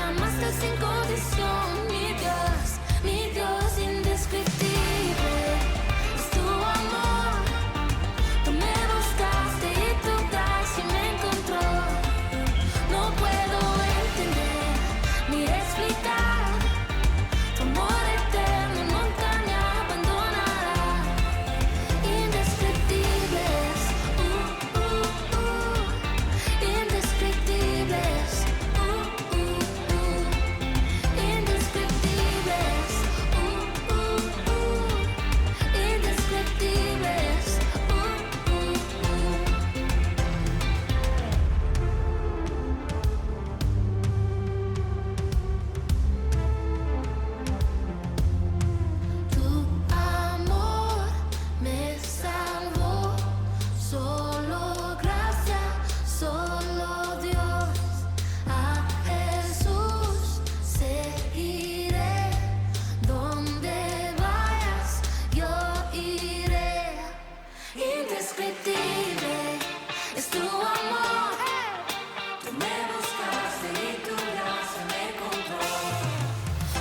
amaste sin condición, mi Dios indescriptible. Es tu amor, tú me buscaste y tu gracia me encontró. No puedo entender ni explicar tu amor eterno, nunca me abandonará. Indescriptibles, indescriptibles, indescriptibles, indescriptibles. Tu amor me salvó, solo gracia, solo Dios. A Jesús seguiré, donde vayas yo iré. Indescriptible es tu amor, tú me buscaste y tu gracia me encontró.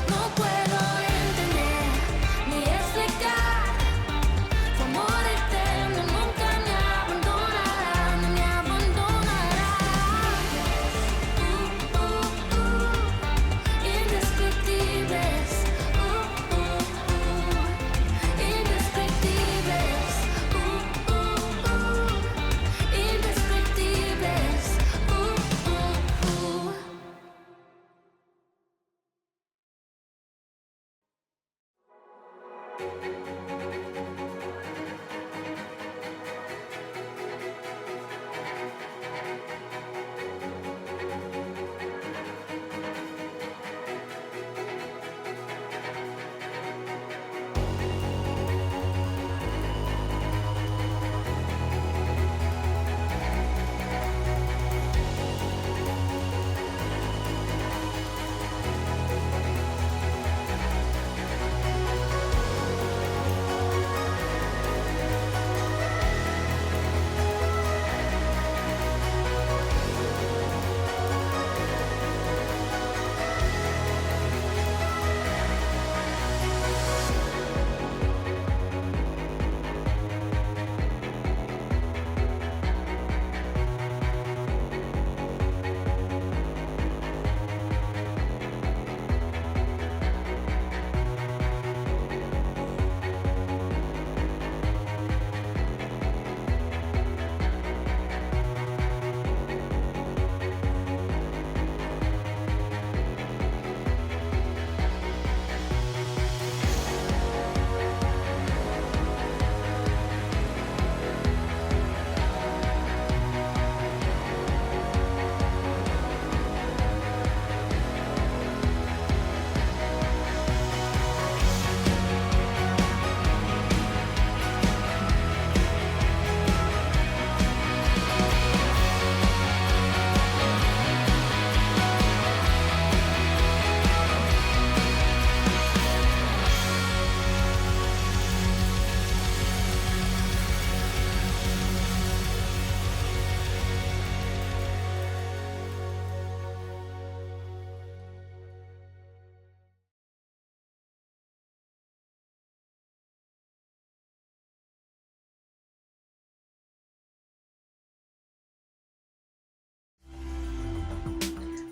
No puedo entender ni explicar tu amor eterno, nunca me abandonará, no me abandonará. Indescriptibles, indescriptibles, indescriptibles.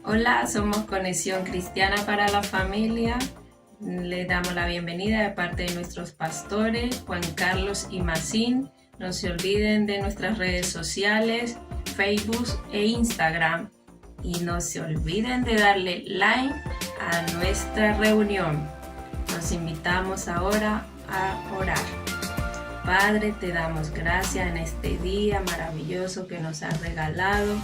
Hola, somos Conexión Cristiana para la Familia. Le damos la bienvenida de parte de nuestros pastores, Juan Carlos y Macín. No se olviden de nuestras redes sociales, Facebook e Instagram. Y no se olviden de darle like a nuestra reunión. Los invitamos ahora a orar. Padre, te damos gracias en este día maravilloso que nos has regalado.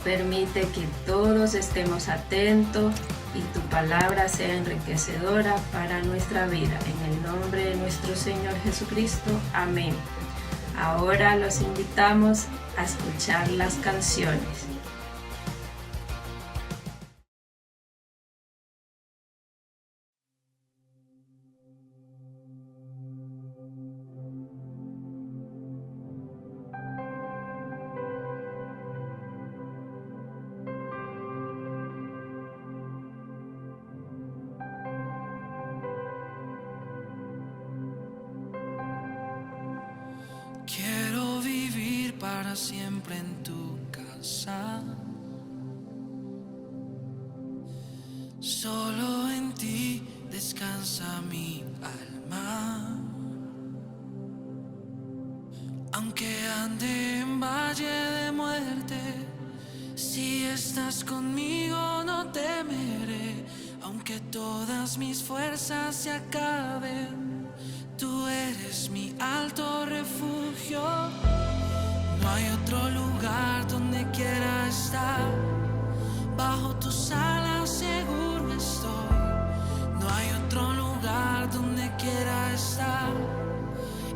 Permite que todos estemos atentos y tu palabra sea enriquecedora para nuestra vida. En el nombre de nuestro Señor Jesucristo. Amén. Ahora los invitamos a escuchar las canciones. siempre en tu casa. Solo en ti descansa mi alma. Aunque ande en valle de muerte, si estás conmigo no temeré. Aunque todas mis fuerzas se acaben, tú eres mi alto refugio. No hay otro lugar donde quiera estar. Bajo tus alas seguro estoy. No hay otro lugar donde quiera estar.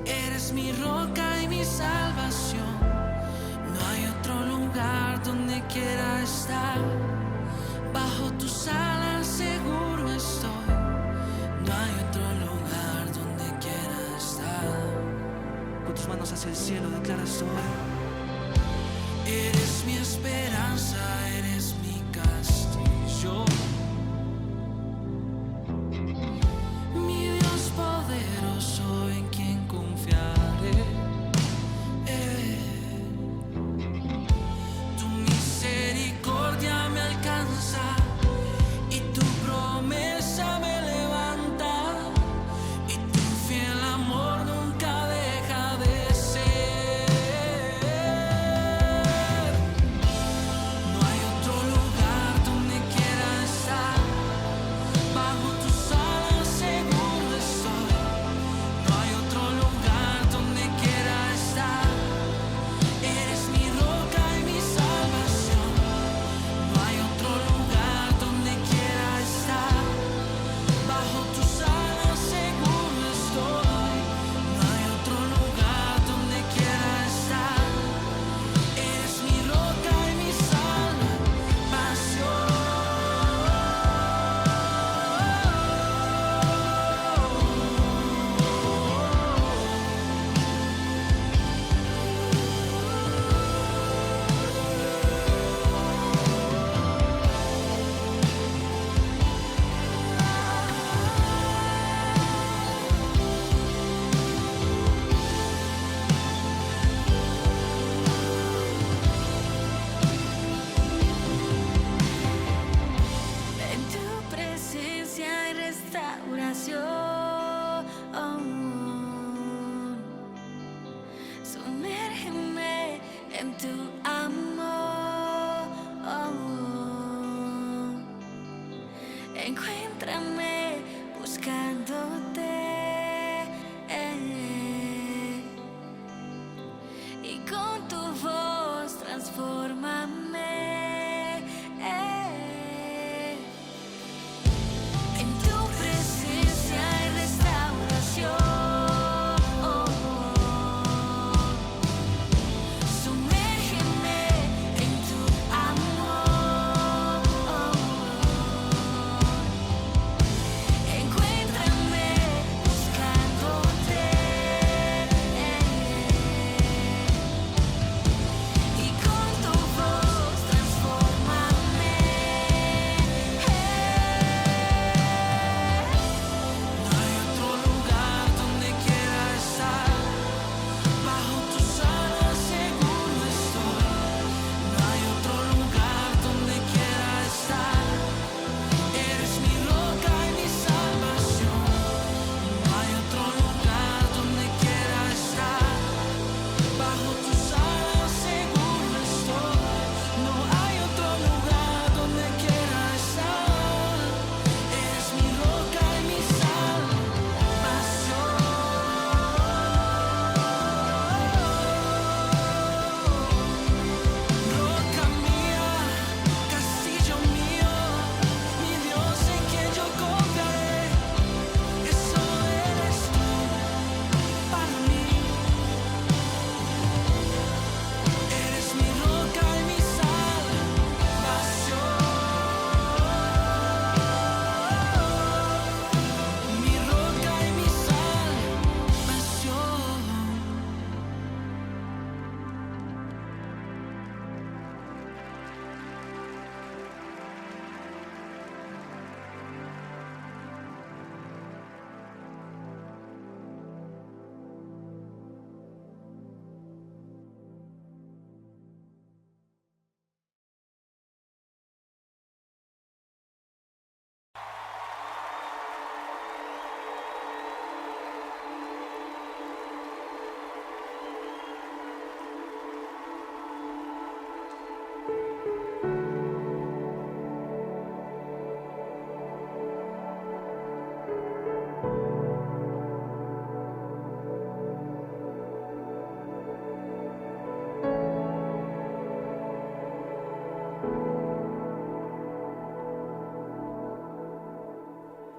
Eres mi roca y mi salvación. No hay otro lugar donde quiera estar. Bajo tus alas seguro estoy. No hay otro lugar donde quiera estar. Con tus manos hacia el cielo declara estoy. Eres mi esperanza, eres mi castillo. Mi Dios poderoso en quien confiaré. Tu misericordia me alcanza y tu promesa me levanta. Y tu fiel amor nunca deja de ser. No hay otro lugar donde quiera estar. Bajo tus alas seguro estoy. No hay otro lugar donde quiera estar. Eres mi roca y mi salvación. No hay otro lugar donde quiera estar. Bajo tus alas seguro estoy. No hay otro lugar donde quiera estar. Eres mi roca y mi salvación. En tu presencia hay restauración. Sumérgeme en tu amor. Encuéntrame buscándote. Y con tu voz transfórmame. En tu presencia hay restauración. Sumérgeme en tu amor.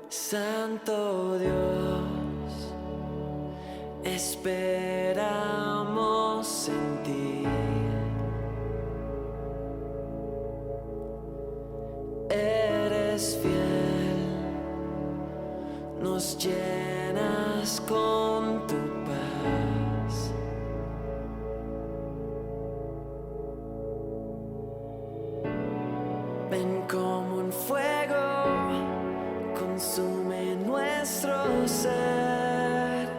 Santo Dios, esperamos en ti. Eres fiel, nos llenas con tu paz. Ven como un fuego, consume nuestro ser.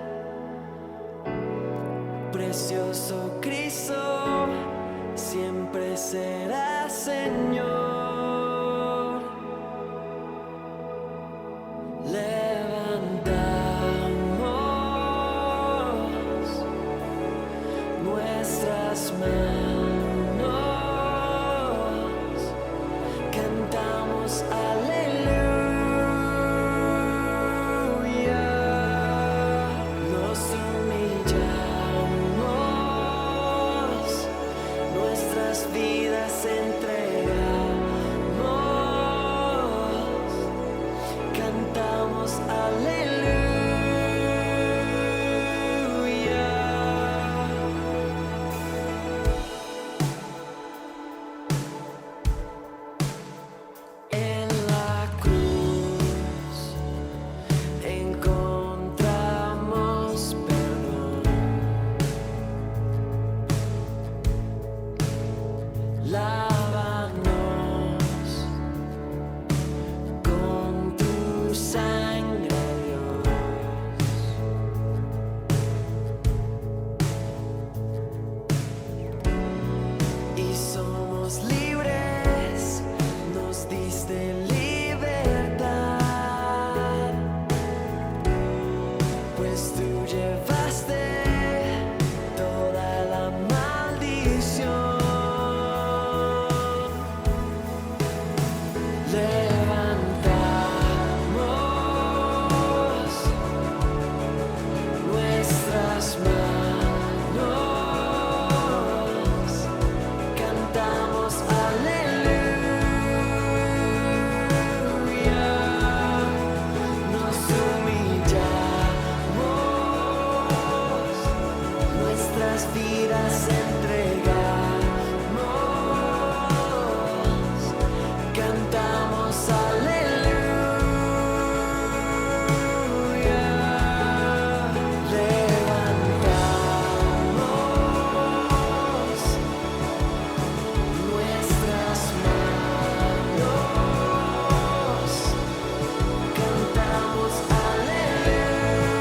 Precioso Cristo, siempre serás Señor. Levantamos nuestras manos, cantamos aleluya. Nos humillamos, nuestras vidas entregamos, cantamos aleluya. En la cruz encontramos perdón. Lávanos con tu sangre, Dios. Y somos libres, nos diste libertad, pues tú llevaste toda la maldición. Levantamos nuestras manos, cantamos aleluya. Nos humillamos, nuestras vidas entregamos, cantamos aleluya. Levantamos nuestras manos, cantamos aleluya.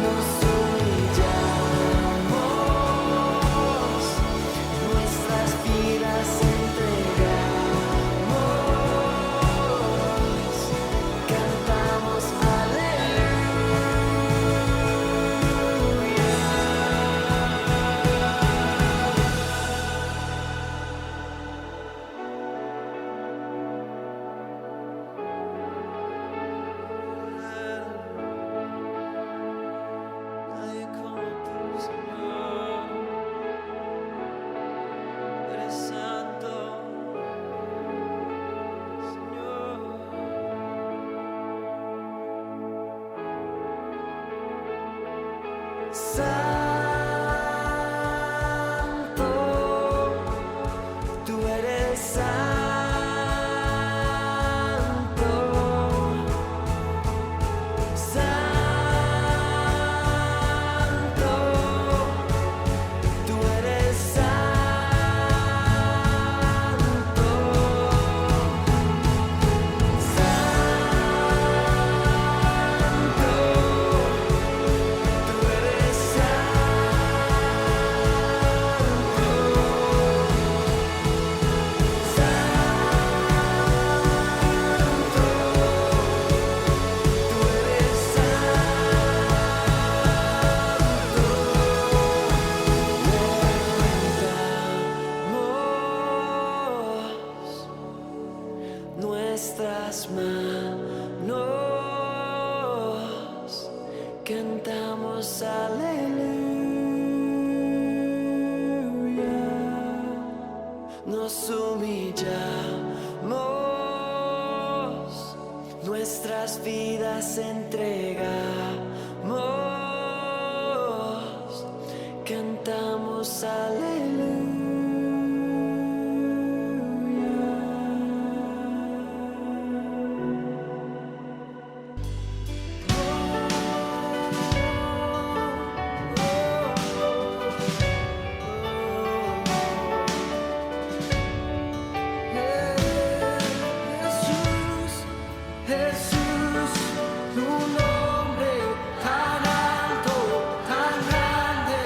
Nos humillamos, nuestras vidas entregamos, cantamos aleluya. Nadie como tú, Señor. Eres santo, Señor. Santo, tú eres santo. Santo, tú eres santo. Santo, tú eres nuestras manos, cantamos aleluya. Nos nos humillamos, nuestras vidas entregamos, cantamos aleluya. Jesús, tu nombre tan alto, tan grande,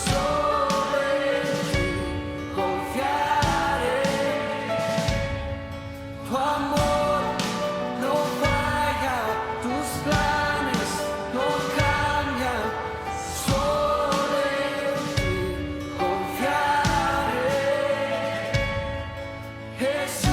sobre ti confiaré. Tu amor no falla, tus planes no cambian, sobre ti confiaré. Jesús.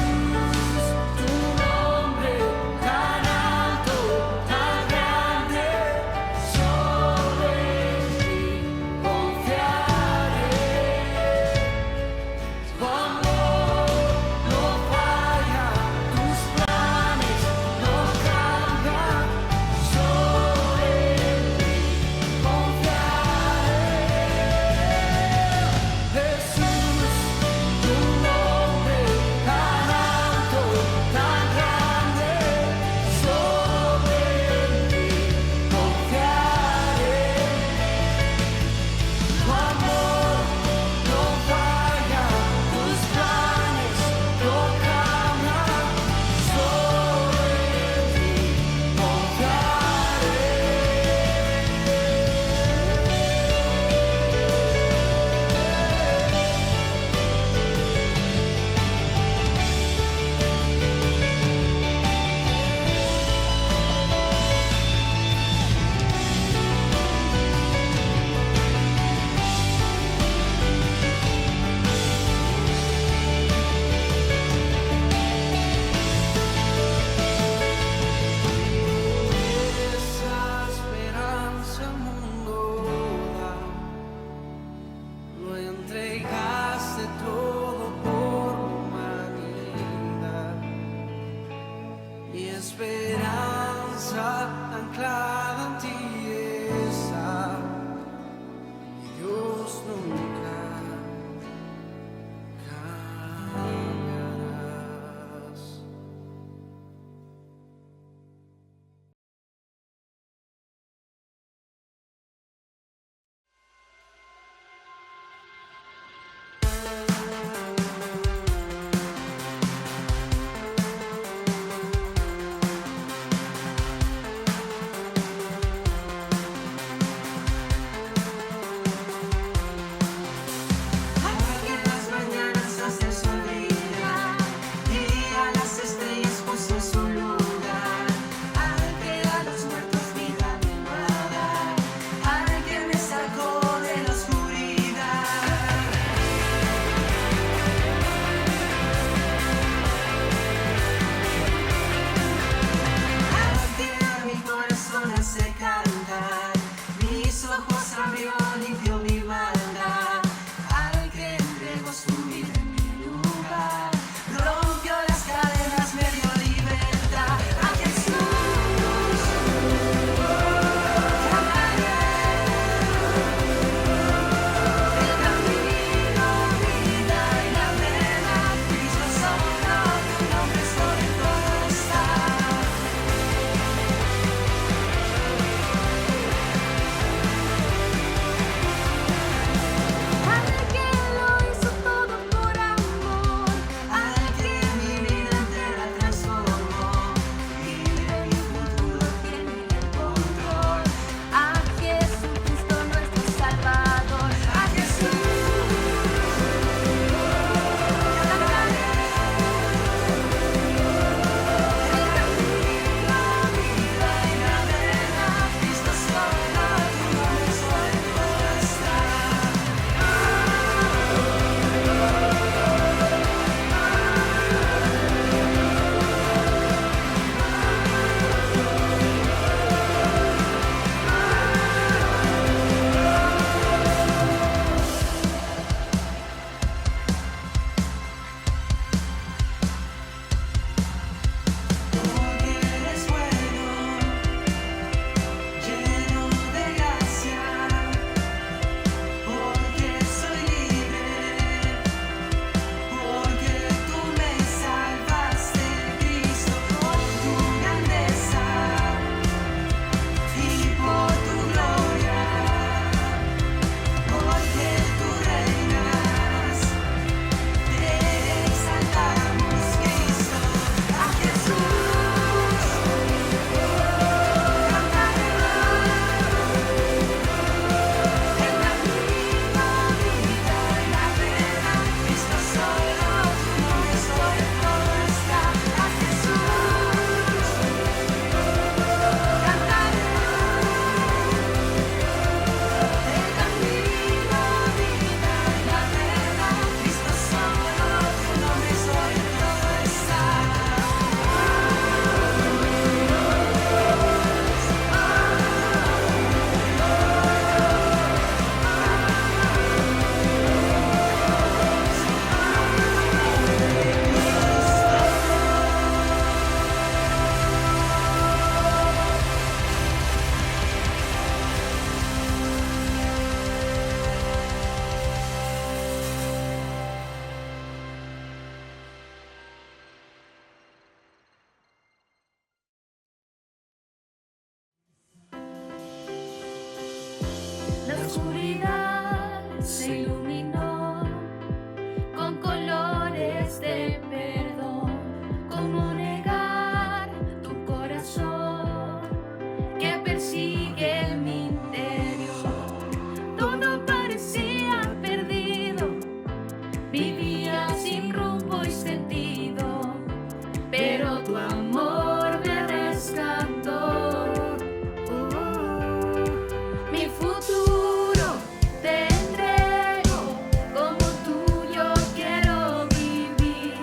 Esperanza anclada en ti esa, Dios nunca cambiarás. oscuridad se iluminó con colores de perdón. ¿Cómo negar tu corazón que persigue en mi interior? Todo parecía perdido, vivía sin rumbo y sentido, pero tu amor me rescató. Mi futuro te entrego, como tuyo quiero vivir.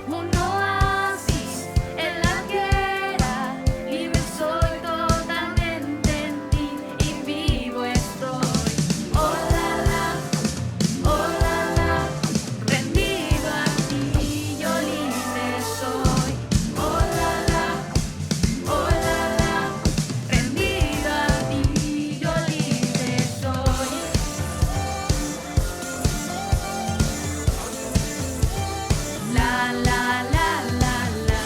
Un oasis en la guerra, libre soy totalmente en ti y vivo estoy. Oh la la, rendido a ti, yo libre soy. Oh la la, rendido a ti, yo libre soy. La la la la la.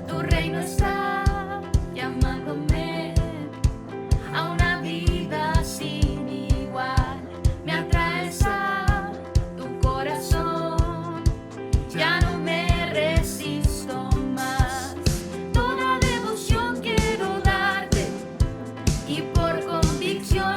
Tu reino está llamándome a una vida sin igual. Me atraes a tu corazón, ya no me resisto más. Toda devoción quiero darte y por convicción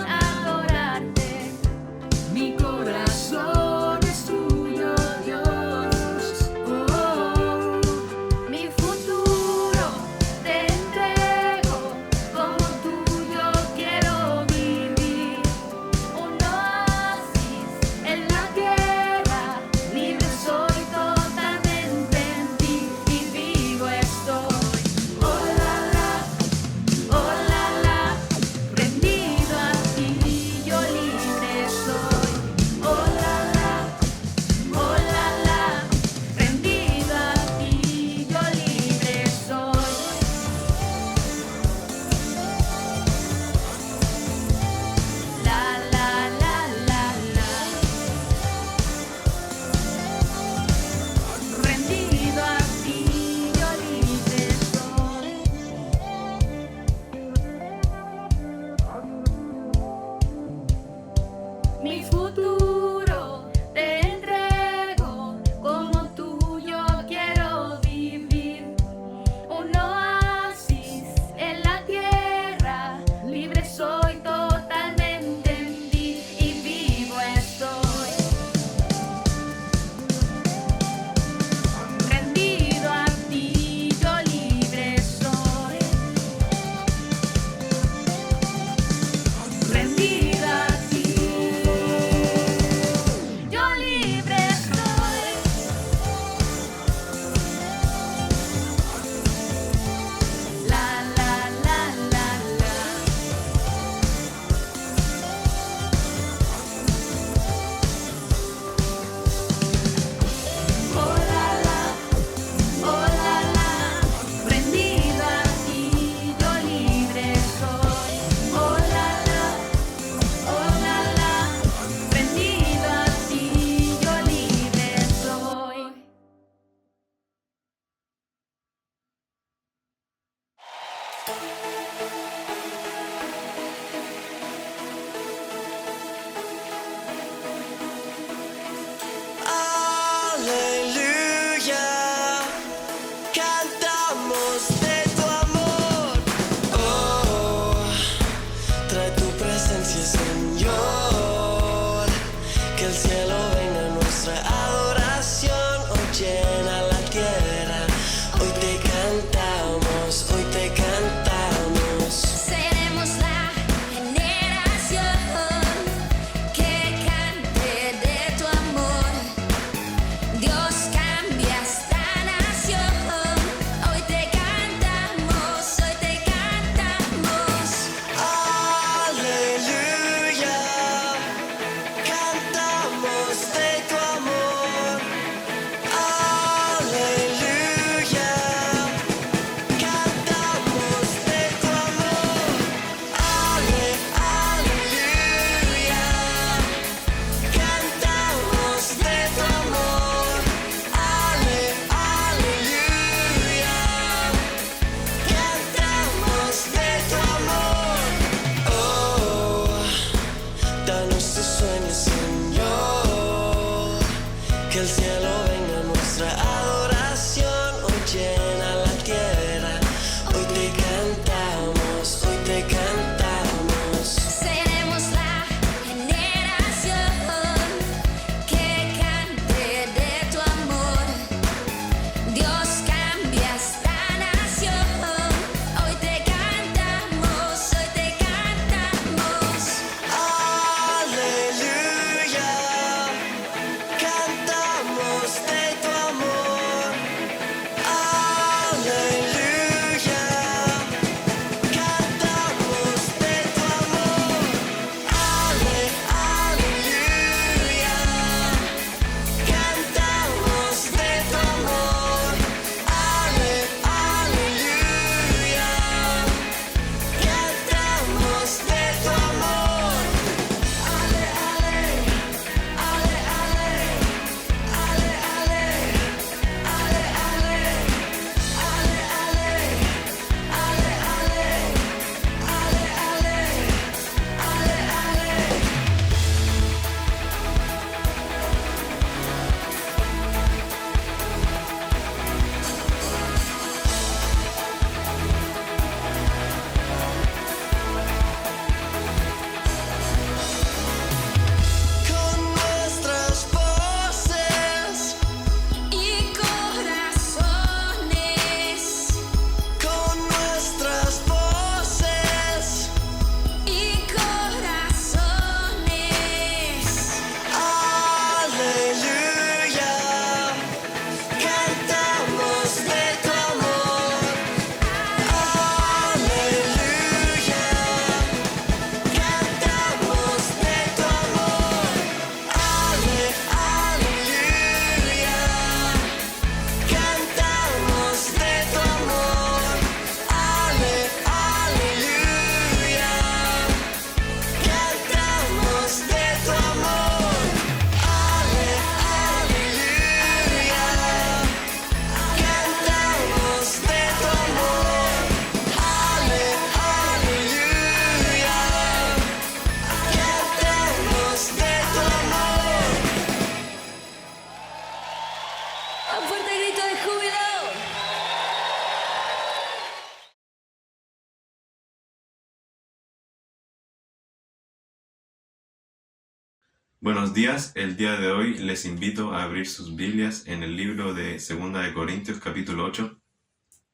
Buenos días, el día de hoy les invito a abrir sus Biblias en el libro de 2 de Corintios capítulo 8,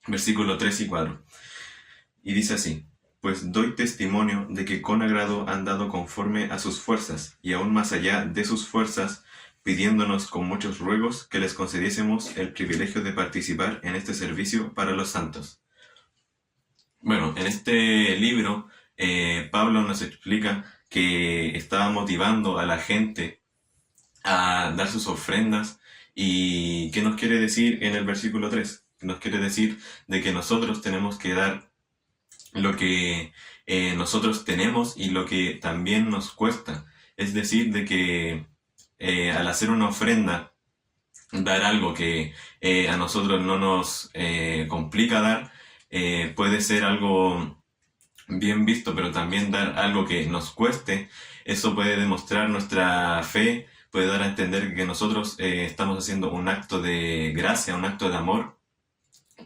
versículo 3 y 4. Y dice así: Pues doy testimonio de que con agrado han dado conforme a sus fuerzas, y aún más allá de sus fuerzas, pidiéndonos con muchos ruegos que les concediésemos el privilegio de participar en este servicio para los santos. Bueno, en este libro Pablo nos explica que estaba motivando a la gente a dar sus ofrendas. ¿Y qué nos quiere decir en el versículo 3? Nos quiere decir de que nosotros tenemos que dar lo que nosotros tenemos y lo que también nos cuesta. Es decir, de que al hacer una ofrenda, dar algo que a nosotros no nos complica dar, puede ser algo bien visto, pero también dar algo que nos cueste, eso puede demostrar nuestra fe, puede dar a entender que nosotros estamos haciendo un acto de gracia, un acto de amor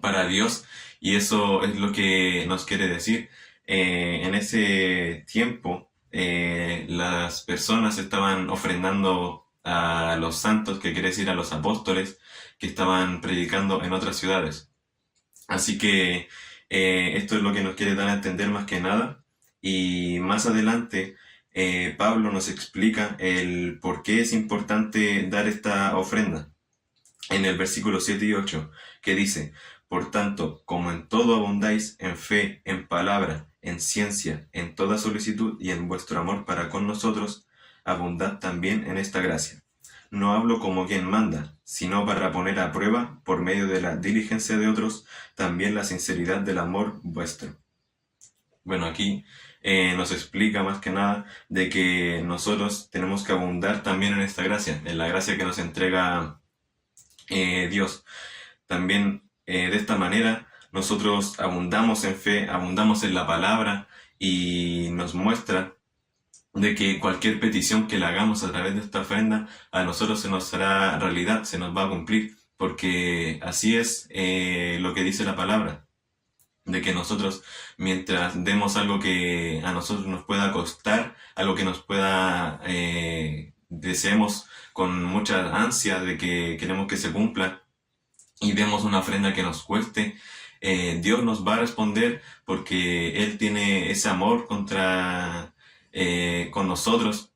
para Dios, y eso es lo que nos quiere decir. En ese tiempo, las personas estaban ofrendando a los santos, que quiere decir a los apóstoles, que estaban predicando en otras ciudades. Así que esto es lo que nos quiere dar a entender más que nada. Y más adelante Pablo nos explica el por qué es importante dar esta ofrenda en el versículo 7 y 8, que dice: Por tanto, como en todo abundáis, en fe, en palabra, en ciencia, en toda solicitud y en vuestro amor para con nosotros, abundad también en esta gracia. No hablo como quien manda, sino para poner a prueba, por medio de la diligencia de otros, también la sinceridad del amor vuestro. Bueno, aquí nos explica más que nada de que nosotros tenemos que abundar también en esta gracia, en la gracia que nos entrega Dios. También de esta manera nosotros abundamos en fe, abundamos en la palabra, y nos muestra de que cualquier petición que le hagamos a través de esta ofrenda, a nosotros se nos hará realidad, se nos va a cumplir, porque así es lo que dice la palabra, de que nosotros, mientras demos algo que a nosotros nos pueda costar, algo que nos pueda, deseemos con mucha ansia de que queremos que se cumpla, y demos una ofrenda que nos cueste, Dios nos va a responder, porque Él tiene ese amor con nosotros.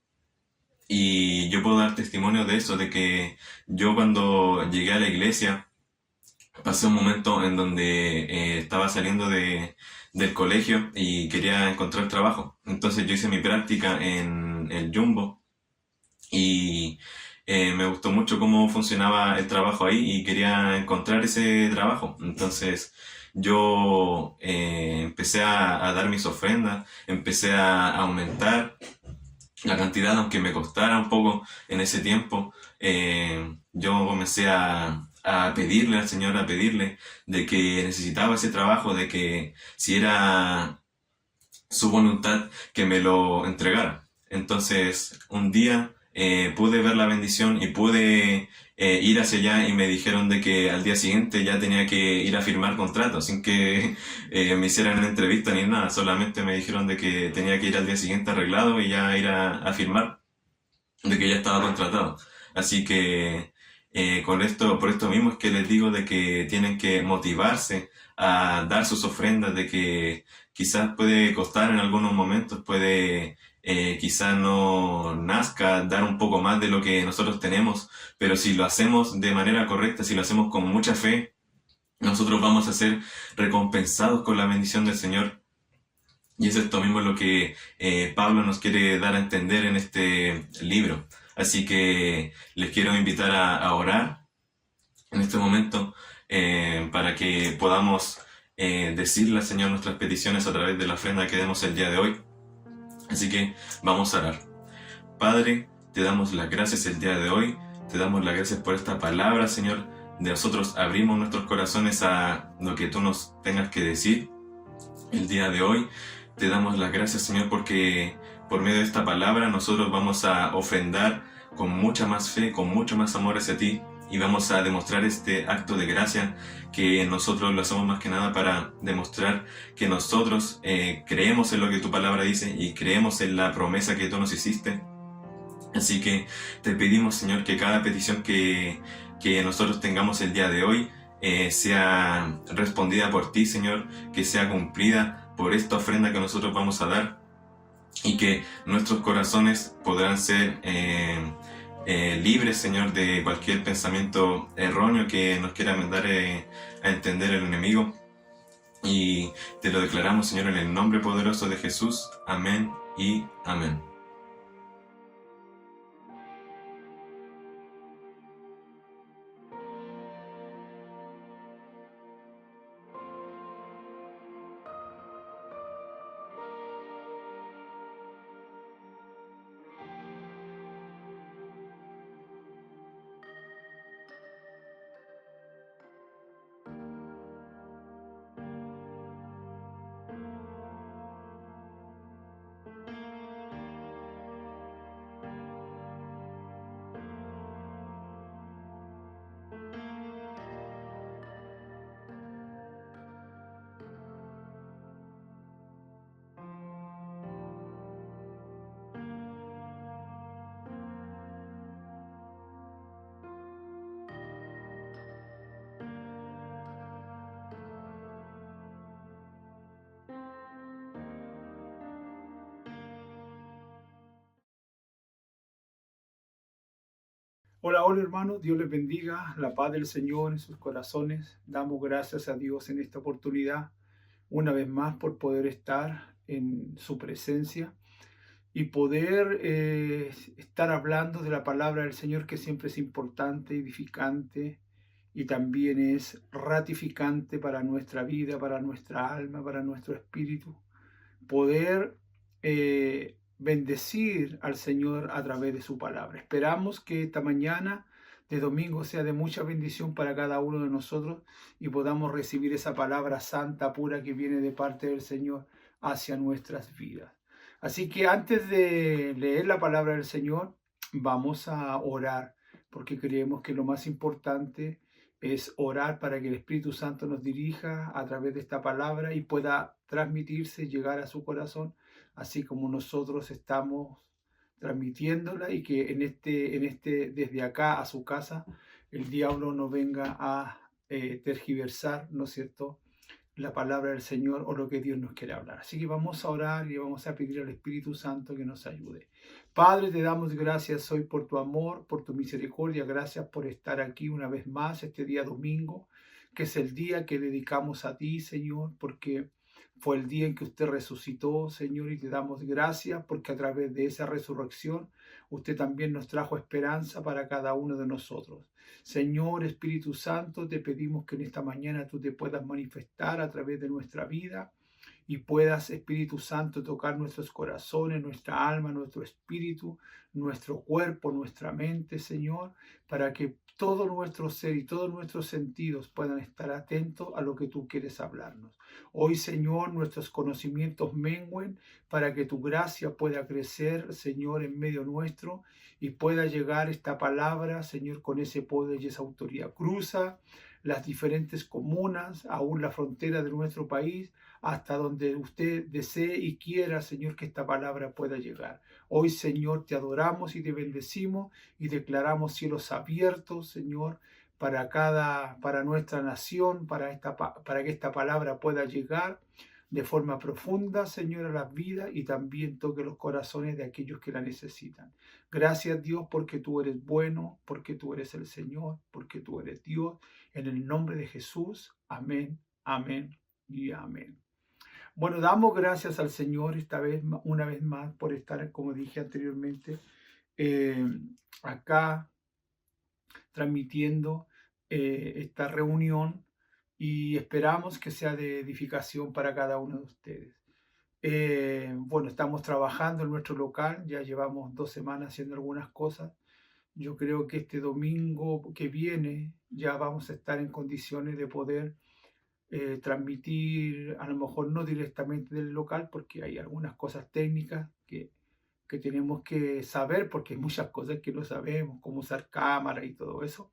Y yo puedo dar testimonio de eso, de que yo cuando llegué a la iglesia pasé un momento en donde estaba saliendo del colegio y quería encontrar trabajo. Entonces yo hice mi práctica en el Jumbo y me gustó mucho cómo funcionaba el trabajo ahí y quería encontrar ese trabajo. Entonces yo empecé a dar mis ofrendas, empecé a aumentar la cantidad, aunque me costara un poco en ese tiempo. Yo comencé a pedirle al Señor, a pedirle de que necesitaba ese trabajo, de que si era su voluntad que me lo entregara. Entonces un día pude ver la bendición y pude ir hacia allá, y me dijeron de que al día siguiente ya tenía que ir a firmar contrato, sin que me hicieran una entrevista ni nada. Solamente me dijeron de que tenía que ir al día siguiente arreglado y ya ir a firmar, de que ya estaba contratado. Así que por esto mismo es que les digo de que tienen que motivarse a dar sus ofrendas, de que quizás puede costar en algunos momentos, puede quizás no nazca dar un poco más de lo que nosotros tenemos, pero si lo hacemos de manera correcta, si lo hacemos con mucha fe, nosotros vamos a ser recompensados con la bendición del Señor. Y es esto mismo lo que Pablo nos quiere dar a entender en este libro. Así que les quiero invitar a orar en este momento para que podamos decirle al Señor nuestras peticiones a través de la ofrenda que demos el día de hoy. Así que vamos a orar. Padre, te damos las gracias el día de hoy, te damos las gracias por esta palabra, Señor. De nosotros abrimos nuestros corazones a lo que tú nos tengas que decir el día de hoy. Te damos las gracias, Señor, porque por medio de esta palabra nosotros vamos a ofrendar con mucha más fe, con mucho más amor hacia ti, y vamos a demostrar este acto de gracia, que nosotros lo hacemos más que nada para demostrar que nosotros creemos en lo que tu palabra dice y creemos en la promesa que tú nos hiciste. Así que te pedimos, Señor, que cada petición que nosotros tengamos el día de hoy sea respondida por ti, Señor, que sea cumplida por esta ofrenda que nosotros vamos a dar, y que nuestros corazones podrán ser libres, Señor, de cualquier pensamiento erróneo que nos quiera dar a entender el enemigo. Y te lo declaramos, Señor, en el nombre poderoso de Jesús. Amén y amén. Hola, hola hermanos, Dios les bendiga, la paz del Señor en sus corazones. Damos gracias a Dios en esta oportunidad, una vez más, por poder estar en su presencia y poder estar hablando de la palabra del Señor, que siempre es importante, edificante y también es ratificante para nuestra vida, para nuestra alma, para nuestro espíritu. Poder bendecir al Señor a través de su palabra. Esperamos que esta mañana de domingo sea de mucha bendición para cada uno de nosotros y podamos recibir esa palabra santa, pura, que viene de parte del Señor hacia nuestras vidas. Así que antes de leer la palabra del Señor, vamos a orar, porque creemos que lo más importante es orar para que el Espíritu Santo nos dirija a través de esta palabra y pueda transmitirse y llegar a su corazón, así como nosotros estamos transmitiéndola, y que desde acá a su casa, el diablo no venga a tergiversar, ¿no es cierto?, la palabra del Señor o lo que Dios nos quiere hablar. Así que vamos a orar y vamos a pedir al Espíritu Santo que nos ayude. Padre, te damos gracias hoy por tu amor, por tu misericordia. Gracias por estar aquí una vez más este día domingo, que es el día que dedicamos a ti, Señor, porque fue el día en que usted resucitó, Señor, y te damos gracias porque a través de esa resurrección usted también nos trajo esperanza para cada uno de nosotros. Señor Espíritu Santo, te pedimos que en esta mañana tú te puedas manifestar a través de nuestra vida y puedas, Espíritu Santo, tocar nuestros corazones, nuestra alma, nuestro espíritu, nuestro cuerpo, nuestra mente, Señor, para que todo nuestro ser y todos nuestros sentidos puedan estar atentos a lo que tú quieres hablarnos. Hoy, Señor, nuestros conocimientos mengüen para que tu gracia pueda crecer, Señor, en medio nuestro, y pueda llegar esta palabra, Señor, con ese poder y esa autoridad. Cruza las diferentes comunas, aún la frontera de nuestro país, hasta donde usted desee y quiera, Señor, que esta palabra pueda llegar. Hoy, Señor, te adoramos y te bendecimos y declaramos cielos abiertos, Señor, para nuestra nación, para que esta palabra pueda llegar de forma profunda, Señor, a las vidas y también toque los corazones de aquellos que la necesitan. Gracias, Dios, porque tú eres bueno, porque tú eres el Señor, porque tú eres Dios. En el nombre de Jesús, amén, amén y amén. Bueno, damos gracias al Señor esta vez, una vez más, por estar, como dije anteriormente, acá transmitiendo esta reunión, y esperamos que sea de edificación para cada uno de ustedes. Bueno, estamos trabajando en nuestro local, ya llevamos 2 semanas haciendo algunas cosas. Yo creo que este domingo que viene ya vamos a estar en condiciones de poder transmitir, a lo mejor no directamente del local, porque hay algunas cosas técnicas que tenemos que saber, porque hay muchas cosas que no sabemos, cómo usar cámara y todo eso,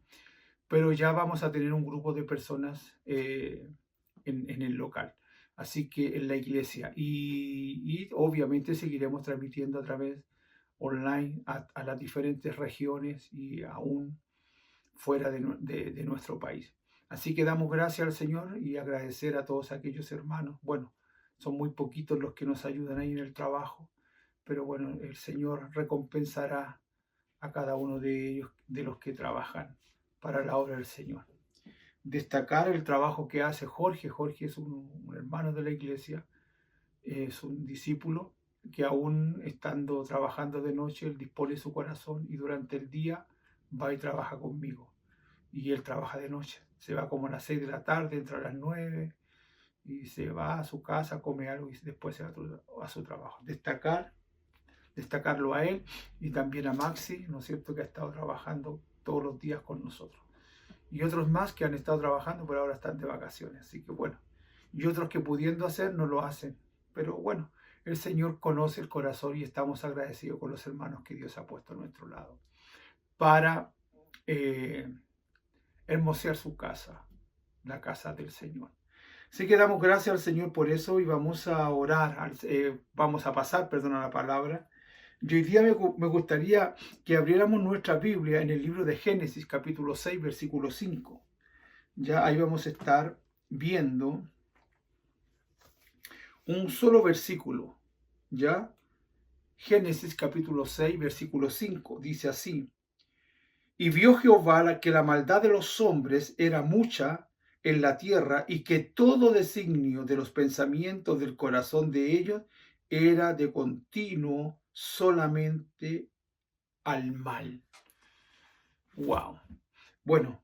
pero ya vamos a tener un grupo de personas en el local, así que en la iglesia, y obviamente seguiremos transmitiendo a través online a las diferentes regiones y aún fuera de nuestro país. Así que damos gracias al Señor y agradecer a todos aquellos hermanos. Bueno, son muy poquitos los que nos ayudan ahí en el trabajo, pero bueno, el Señor recompensará a cada uno de ellos, de los que trabajan para la obra del Señor. Destacar el trabajo que hace Jorge. Jorge es un hermano de la iglesia, es un discípulo que aún estando trabajando de noche, él dispone su corazón y durante el día va y trabaja conmigo. Y él trabaja de noche. Se va como a las 6 de la tarde, entra a las 9 y se va a su casa, come algo y después se va a su trabajo. Destacarlo a él y también a Maxi, ¿no es cierto?, que ha estado trabajando todos los días con nosotros. Y otros más que han estado trabajando, pero ahora están de vacaciones. Así que bueno, y otros que pudiendo hacer no lo hacen. Pero bueno, el Señor conoce el corazón y estamos agradecidos con los hermanos que Dios ha puesto a nuestro lado para hermosear su casa, la casa del Señor. Así que damos gracias al Señor por eso y vamos a orar, vamos a pasar, a la palabra. Y hoy día me gustaría que abriéramos nuestra Biblia en el libro de Génesis, capítulo 6, versículo 5. Ya ahí vamos a estar viendo un solo versículo, ¿ya? Génesis, capítulo 6, versículo 5, dice así: Y vio Jehová que la maldad de los hombres era mucha en la tierra, y que todo designio de los pensamientos del corazón de ellos era de continuo solamente al mal. Wow. Bueno,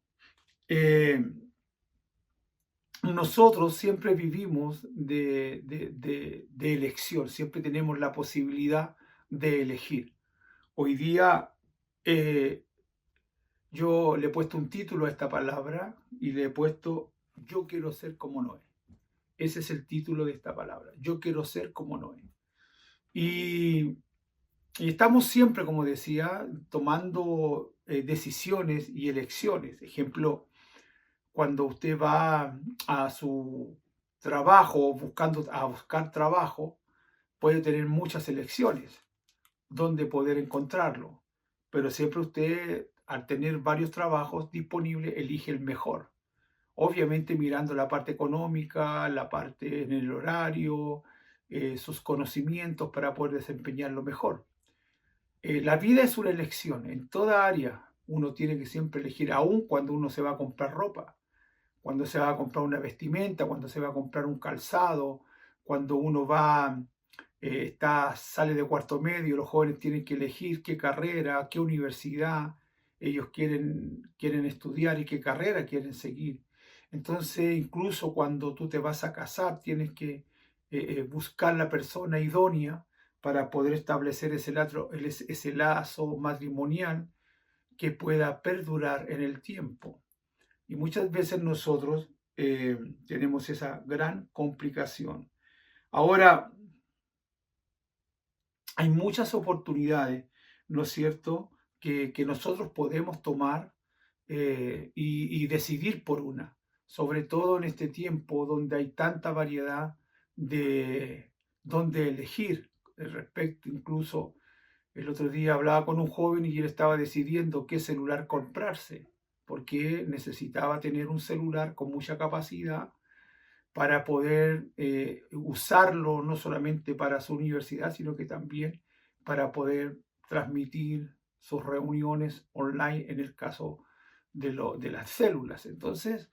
nosotros siempre vivimos de elección, siempre tenemos la posibilidad de elegir. Hoy día yo le he puesto un título a esta palabra y le he puesto "Yo quiero ser como Noé". Ese es el título de esta palabra, yo quiero ser como Noé. Y estamos siempre, como decía, tomando decisiones y elecciones. Ejemplo, cuando usted va a su trabajo a buscar trabajo, puede tener muchas elecciones donde poder encontrarlo. Pero siempre usted, al tener varios trabajos disponibles, elige el mejor. Obviamente mirando la parte económica, la parte en el horario, sus conocimientos para poder desempeñarlo mejor. La vida es una elección. En toda área uno tiene que siempre elegir, aun cuando uno se va a comprar ropa, cuando se va a comprar una vestimenta, cuando se va a comprar un calzado, cuando uno va, sale de cuarto medio, los jóvenes tienen que elegir qué carrera, qué universidad ellos quieren estudiar y qué carrera quieren seguir. Entonces, incluso cuando tú te vas a casar, tienes que buscar la persona idónea para poder establecer ese lazo matrimonial que pueda perdurar en el tiempo. Y muchas veces nosotros tenemos esa gran complicación. Ahora, hay muchas oportunidades, ¿no es cierto?, que nosotros podemos tomar y decidir por una. Sobre todo en este tiempo donde hay tanta variedad de donde elegir. Respecto, incluso el otro día hablaba con un joven y él estaba decidiendo qué celular comprarse, porque necesitaba tener un celular con mucha capacidad para poder usarlo no solamente para su universidad, sino que también para poder transmitir sus reuniones online en el caso de las células. Entonces,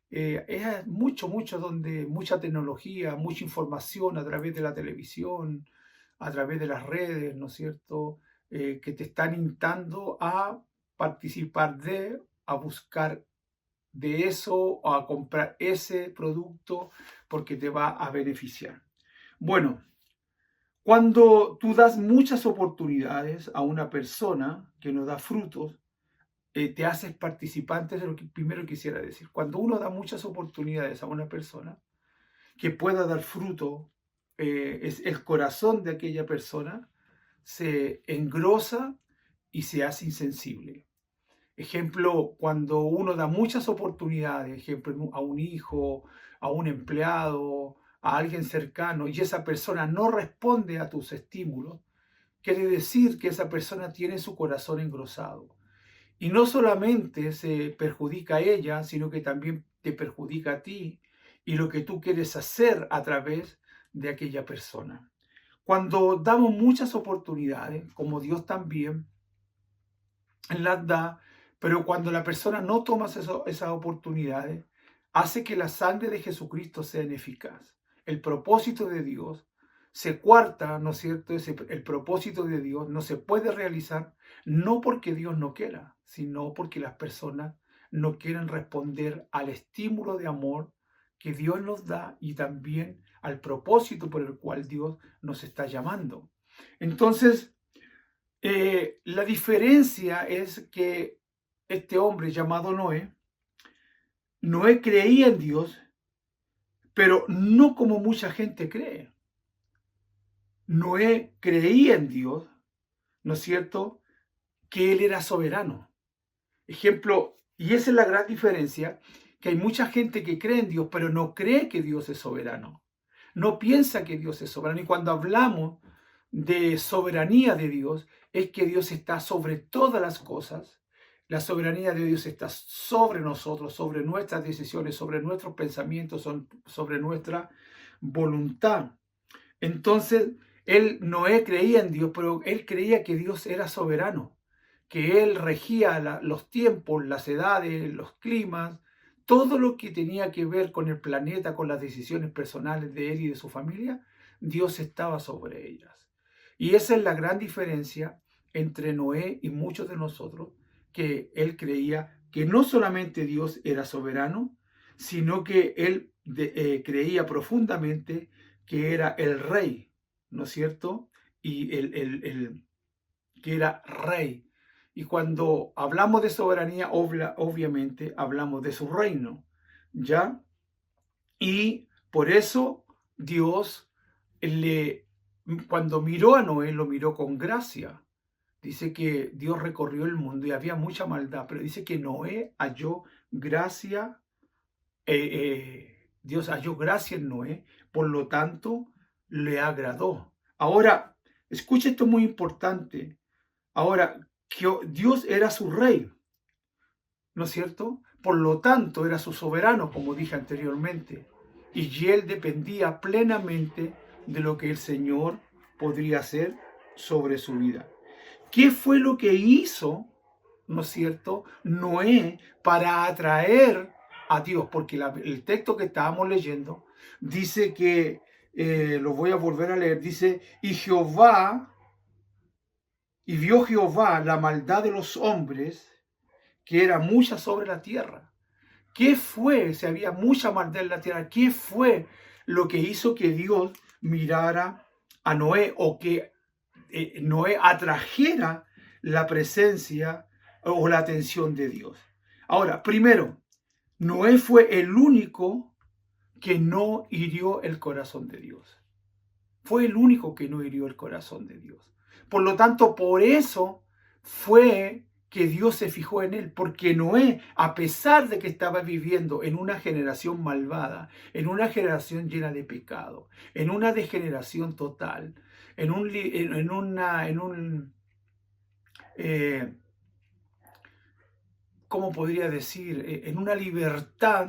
es mucho donde mucha tecnología, mucha información a través de la televisión, a través de las redes, ¿no es cierto?, que te están instando a participar a buscar de eso o a comprar ese producto porque te va a beneficiar. Bueno, cuando tú das muchas oportunidades a una persona que no da frutos, te haces participante de lo que primero quisiera decir. Cuando uno da muchas oportunidades a una persona que pueda dar fruto, es el corazón de aquella persona se engrosa y se hace insensible. Ejemplo, cuando uno da muchas oportunidades, ejemplo, a un hijo, a un empleado, a alguien cercano, y esa persona no responde a tus estímulos, quiere decir que esa persona tiene su corazón engrosado. Y no solamente se perjudica a ella, sino que también te perjudica a ti y lo que tú quieres hacer a través de aquella persona. Cuando damos muchas oportunidades, como Dios también las da, pero cuando la persona no toma esas oportunidades, hace que la sangre de Jesucristo sea ineficaz. El propósito de Dios se cuarta, ¿no es cierto? El propósito de Dios no se puede realizar, no porque Dios no quiera, sino porque las personas no quieren responder al estímulo de amor que Dios nos da y también al propósito por el cual Dios nos está llamando. Entonces, la diferencia es que este hombre llamado Noé creía en Dios, pero no como mucha gente cree. Noé creía en Dios, ¿no es cierto?, que Él era soberano. Ejemplo, y esa es la gran diferencia, que hay mucha gente que cree en Dios, pero no cree que Dios es soberano. No piensa que Dios es soberano. Y cuando hablamos de soberanía de Dios, es que Dios está sobre todas las cosas. La soberanía de Dios está sobre nosotros, sobre nuestras decisiones, sobre nuestros pensamientos, sobre nuestra voluntad. Entonces, Noé creía en Dios, pero él creía que Dios era soberano, que Él regía los tiempos, las edades, los climas, todo lo que tenía que ver con el planeta, con las decisiones personales de él y de su familia, Dios estaba sobre ellas. Y esa es la gran diferencia entre Noé y muchos de nosotros, que él creía que no solamente Dios era soberano, sino que él creía profundamente que era el rey, ¿no es cierto? Y que era rey. Y cuando hablamos de soberanía, obviamente hablamos de su reino, ¿ya? Y por eso Dios, cuando miró a Noé, lo miró con gracia. Dice que Dios recorrió el mundo y había mucha maldad, pero dice que Noé halló gracia, Dios halló gracia en Noé, por lo tanto, le agradó. Ahora, escucha esto muy importante. Ahora, que Dios era su rey, ¿no es cierto? Por lo tanto, era su soberano, como dije anteriormente. Y él dependía plenamente de lo que el Señor podría hacer sobre su vida. ¿Qué fue lo que hizo, no es cierto, Noé para atraer a Dios? Porque el texto que estábamos leyendo dice que, lo voy a volver a leer, dice, y vio Jehová la maldad de los hombres, que era mucha sobre la tierra. ¿Qué fue? Si había mucha maldad en la tierra, ¿qué fue lo que hizo que Dios mirara a Noé o que Noé atrajera la presencia o la atención de Dios? Ahora, primero, Noé fue el único que no hirió el corazón de Dios. Fue el único que no hirió el corazón de Dios. Por lo tanto, por eso fue que Dios se fijó en él, porque Noé, a pesar de que estaba viviendo en una generación malvada, en una generación llena de pecado, en una degeneración total, ¿cómo podría decir? En una libertad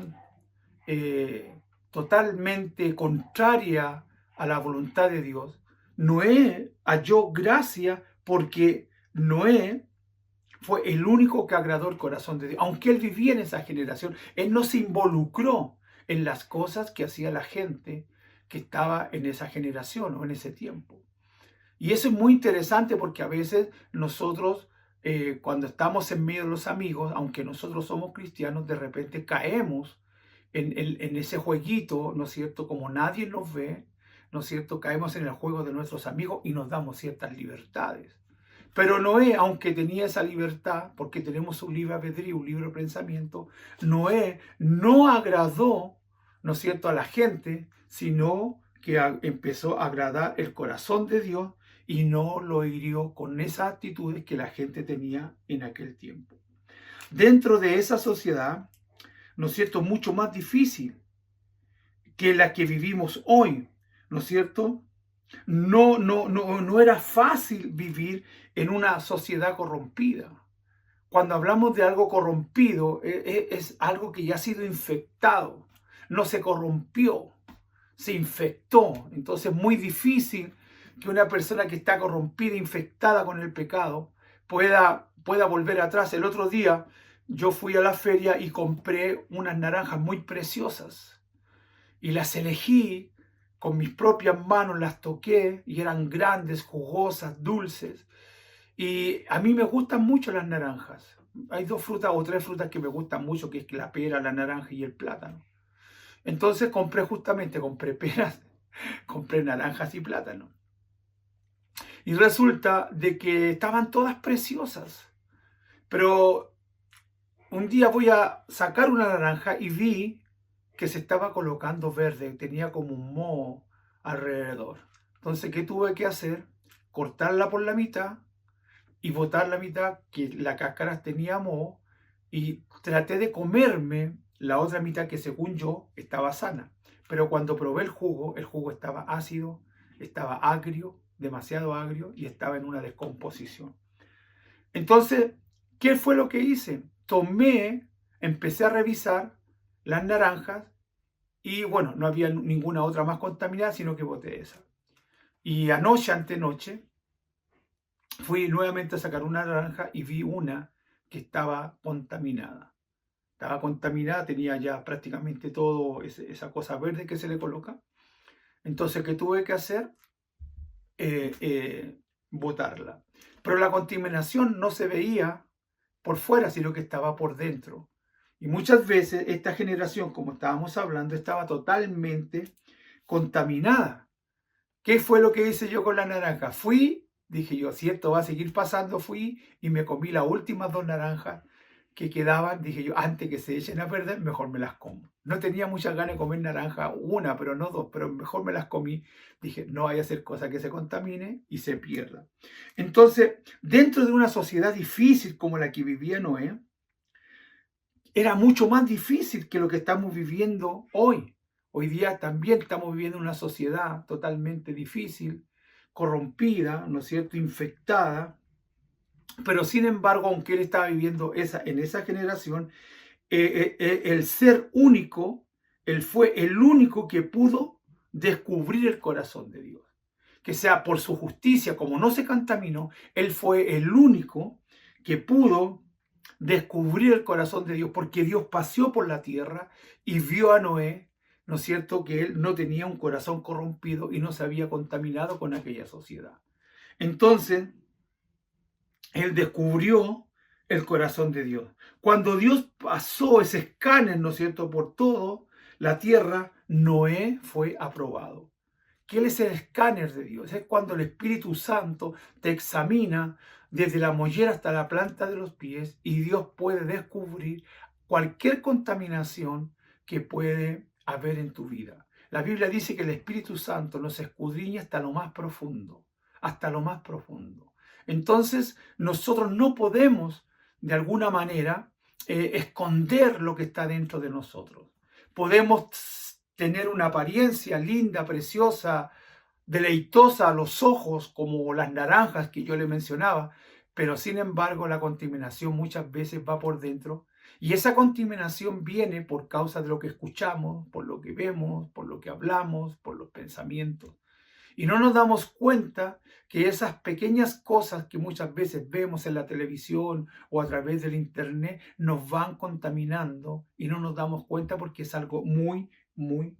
totalmente contraria a la voluntad de Dios, Noé halló gracia porque Noé fue el único que agradó el corazón de Dios. Aunque él vivía en esa generación, él no se involucró en las cosas que hacía la gente que estaba en esa generación o en ese tiempo. Y eso es muy interesante porque a veces nosotros, cuando estamos en medio de los amigos, aunque nosotros somos cristianos, de repente caemos en ese jueguito, ¿no es cierto? Como nadie nos ve, ¿no es cierto? Caemos en el juego de nuestros amigos y nos damos ciertas libertades. Pero Noé, aunque tenía esa libertad, porque tenemos un libre albedrío, un libre pensamiento, Noé no agradó, ¿no es cierto?, a la gente, sino que empezó a agradar el corazón de Dios y no lo hirió con esas actitudes que la gente tenía en aquel tiempo. Dentro de esa sociedad, ¿no es cierto?, mucho más difícil que la que vivimos hoy, ¿no es cierto?, no era fácil vivir en una sociedad corrompida. Cuando hablamos de algo corrompido, es algo que ya ha sido infectado, no se corrompió, se infectó. Entonces es muy difícil que una persona que está corrompida, infectada con el pecado, pueda volver atrás. El otro día yo fui a la feria y compré unas naranjas muy preciosas y las elegí con mis propias manos, las toqué y eran grandes, jugosas, dulces. Y a mí me gustan mucho las naranjas. Hay 2 frutas o 3 frutas que me gustan mucho, que es la pera, la naranja y el plátano. Entonces compré peras, compré naranjas y plátano. Y resulta de que estaban todas preciosas. Pero un día voy a sacar una naranja y vi que se estaba colocando verde, tenía como un moho alrededor. Entonces, ¿qué tuve que hacer? Cortarla por la mitad y botar la mitad, que la cáscara tenía moho, y traté de comerme la otra mitad que según yo estaba sana. Pero cuando probé el jugo estaba ácido, estaba agrio, demasiado agrio, y estaba en una descomposición. Entonces, ¿qué fue lo que hice? Empecé a revisar las naranjas y bueno, no había ninguna otra más contaminada, sino que boté esa. Y antenoche, fui nuevamente a sacar una naranja y vi una que estaba contaminada. Estaba contaminada, tenía ya prácticamente todo esa cosa verde que se le coloca. Entonces, ¿qué tuve que hacer? Botarla. Pero la contaminación no se veía por fuera, sino que estaba por dentro. Y muchas veces esta generación, como estábamos hablando, estaba totalmente contaminada. ¿Qué fue lo que hice yo con la naranja? Dije yo, si esto va a seguir pasando, fui y me comí las últimas 2 naranjas que quedaban. Dije yo, antes que se echen a perder, mejor me las como. No tenía muchas ganas de comer naranja, una, pero no 2, pero mejor me las comí. Dije, no vaya a ser cosa que se contamine y se pierda. Entonces, dentro de una sociedad difícil como la que vivía Noé, era mucho más difícil que lo que estamos viviendo hoy. Hoy día también estamos viviendo una sociedad totalmente difícil, corrompida, ¿no es cierto?, infectada. Pero sin embargo, aunque él estaba viviendo en esa generación, el ser único, él fue el único que pudo descubrir el corazón de Dios. Que sea por su justicia, como no se contaminó, él fue el único que pudo descubrir el corazón de Dios, porque Dios paseó por la tierra y vio a Noé, ¿no es cierto?, que él no tenía un corazón corrompido y no se había contaminado con aquella sociedad. Entonces, él descubrió el corazón de Dios. Cuando Dios pasó ese escáner, ¿no es cierto?, por todo la tierra, Noé fue aprobado. ¿Qué es el escáner de Dios? Es cuando el Espíritu Santo te examina desde la mollera hasta la planta de los pies y Dios puede descubrir cualquier contaminación que puede haber en tu vida. La Biblia dice que el Espíritu Santo nos escudriña hasta lo más profundo, hasta lo más profundo. Entonces, nosotros no podemos, de alguna manera, esconder lo que está dentro de nosotros. Podemos tener una apariencia linda, preciosa, deleitosa a los ojos, como las naranjas que yo le mencionaba, pero sin embargo la contaminación muchas veces va por dentro, y esa contaminación viene por causa de lo que escuchamos, por lo que vemos, por lo que hablamos, por los pensamientos. Y no nos damos cuenta que esas pequeñas cosas que muchas veces vemos en la televisión o a través del internet nos van contaminando y no nos damos cuenta porque es algo muy, muy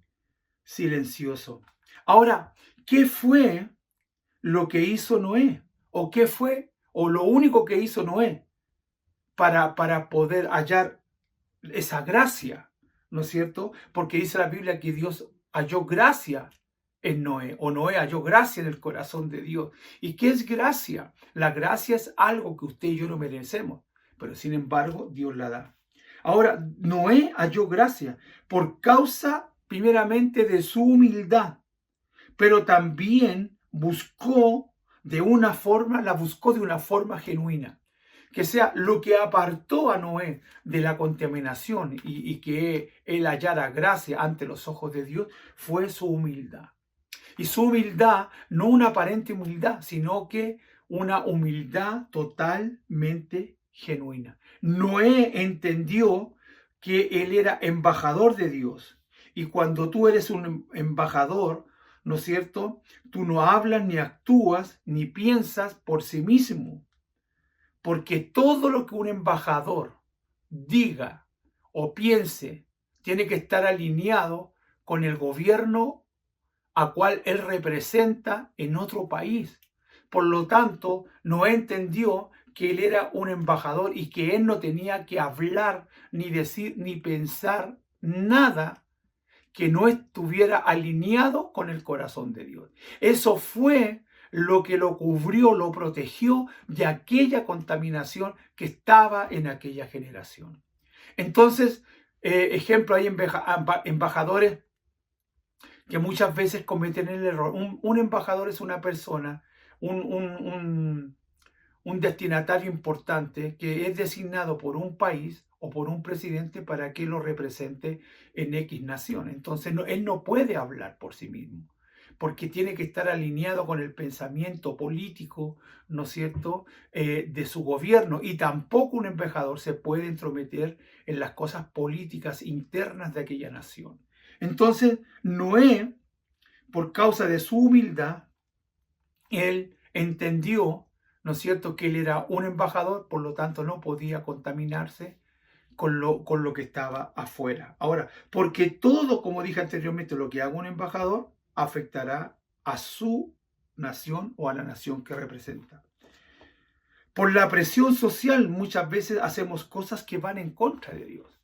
silencioso. Ahora, ¿qué fue lo que hizo Noé? ¿O qué fue, o lo único que hizo Noé para poder hallar esa gracia? ¿No es cierto? Porque dice la Biblia que Dios halló gracia en Noé, o Noé halló gracia en el corazón de Dios. ¿Y qué es gracia? La gracia es algo que usted y yo no merecemos, pero sin embargo Dios la da. Ahora, Noé halló gracia por causa primeramente de su humildad, pero también la buscó de una forma genuina. Que sea lo que apartó a Noé de la contaminación y que él hallara gracia ante los ojos de Dios fue su humildad. Y su humildad, no una aparente humildad, sino que una humildad totalmente genuina. Noé entendió que él era embajador de Dios. Y cuando tú eres un embajador, ¿no es cierto? Tú no hablas, ni actúas, ni piensas por sí mismo. Porque todo lo que un embajador diga o piense tiene que estar alineado con el gobierno a cual él representa en otro país. Por lo tanto, Noé entendió que él era un embajador y que él no tenía que hablar, ni decir, ni pensar nada que no estuviera alineado con el corazón de Dios. Eso fue lo que lo cubrió, lo protegió de aquella contaminación que estaba en aquella generación. Entonces, ejemplo, hay embajadores que muchas veces cometen el error. Un embajador es una persona, un destinatario importante que es designado por un país o por un presidente para que lo represente en X nación. Entonces él no puede hablar por sí mismo, porque tiene que estar alineado con el pensamiento político, ¿no es cierto?, de su gobierno. Y tampoco un embajador se puede entrometer en las cosas políticas internas de aquella nación. Entonces, Noé, por causa de su humildad, él entendió, ¿no es cierto?, que él era un embajador, por lo tanto no podía contaminarse con lo que estaba afuera. Ahora, porque todo, como dije anteriormente, lo que haga un embajador afectará a su nación o a la nación que representa. Por la presión social muchas veces hacemos cosas que van en contra de Dios.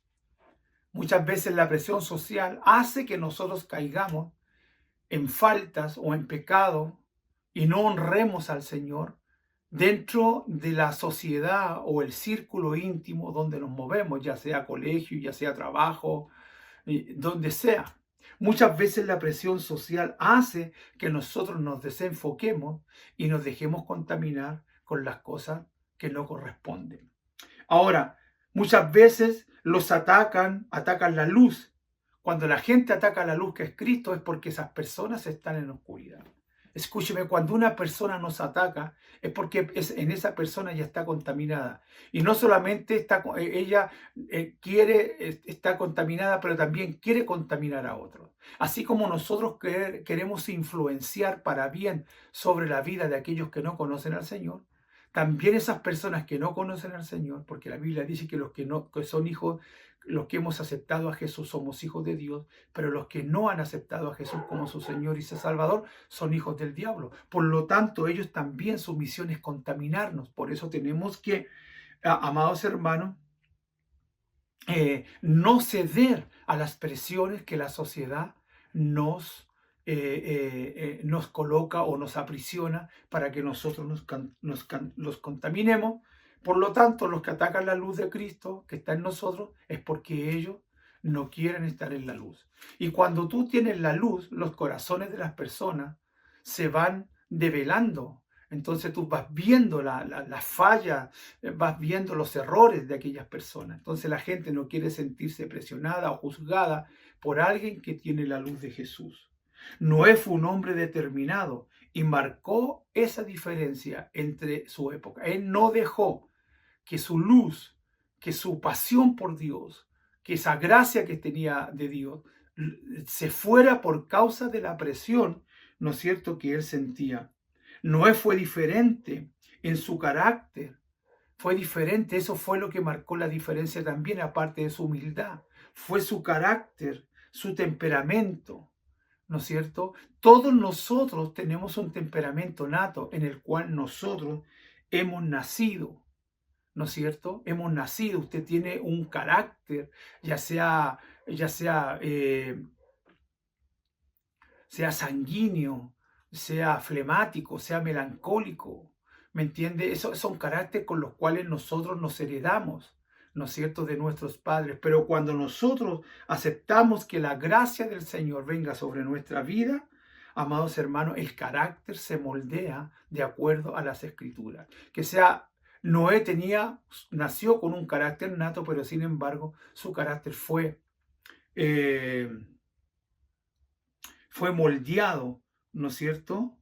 Muchas veces la presión social hace que nosotros caigamos en faltas o en pecado y no honremos al Señor dentro de la sociedad o el círculo íntimo donde nos movemos, ya sea colegio, ya sea trabajo, donde sea. Muchas veces la presión social hace que nosotros nos desenfoquemos y nos dejemos contaminar con las cosas que no corresponden. Ahora, muchas veces los atacan la luz. Cuando la gente ataca la luz que es Cristo es porque esas personas están en oscuridad. Escúcheme, cuando una persona nos ataca es porque en esa persona ya está contaminada. Y no solamente ella está contaminada, pero también quiere contaminar a otros. Así como nosotros queremos influenciar para bien sobre la vida de aquellos que no conocen al Señor, también esas personas que no conocen al Señor, porque la Biblia dice que los que son hijos, los que hemos aceptado a Jesús somos hijos de Dios, pero los que no han aceptado a Jesús como su Señor y su Salvador son hijos del diablo. Por lo tanto, ellos también su misión es contaminarnos. Por eso tenemos que, amados hermanos, no ceder a las presiones que la sociedad nos coloca o nos aprisiona para que nosotros los contaminemos. Por lo tanto, los que atacan la luz de Cristo que está en nosotros es porque ellos no quieren estar en la luz. Y cuando tú tienes la luz, los corazones de las personas se van develando. Entonces tú vas viendo las fallas, vas viendo los errores de aquellas personas. Entonces la gente no quiere sentirse presionada o juzgada por alguien que tiene la luz de Jesús. Noé fue un hombre determinado y marcó esa diferencia entre su época. Él no dejó que su luz, que su pasión por Dios, que esa gracia que tenía de Dios, se fuera por causa de la presión, ¿no es cierto?, que él sentía. Noé fue diferente en su carácter, fue diferente, eso fue lo que marcó la diferencia también, aparte de su humildad, fue su carácter, su temperamento, ¿no es cierto? Todos nosotros tenemos un temperamento nato en el cual nosotros hemos nacido, ¿no es cierto? Hemos nacido, usted tiene un carácter, sea sanguíneo, sea flemático, sea melancólico, ¿me entiende? Esos son caracteres con los cuales nosotros nos heredamos, ¿no es cierto?, de nuestros padres. Pero cuando nosotros aceptamos que la gracia del Señor venga sobre nuestra vida, amados hermanos, el carácter se moldea de acuerdo a las Escrituras. Noé nació con un carácter nato, pero sin embargo su carácter fue moldeado, ¿no es cierto?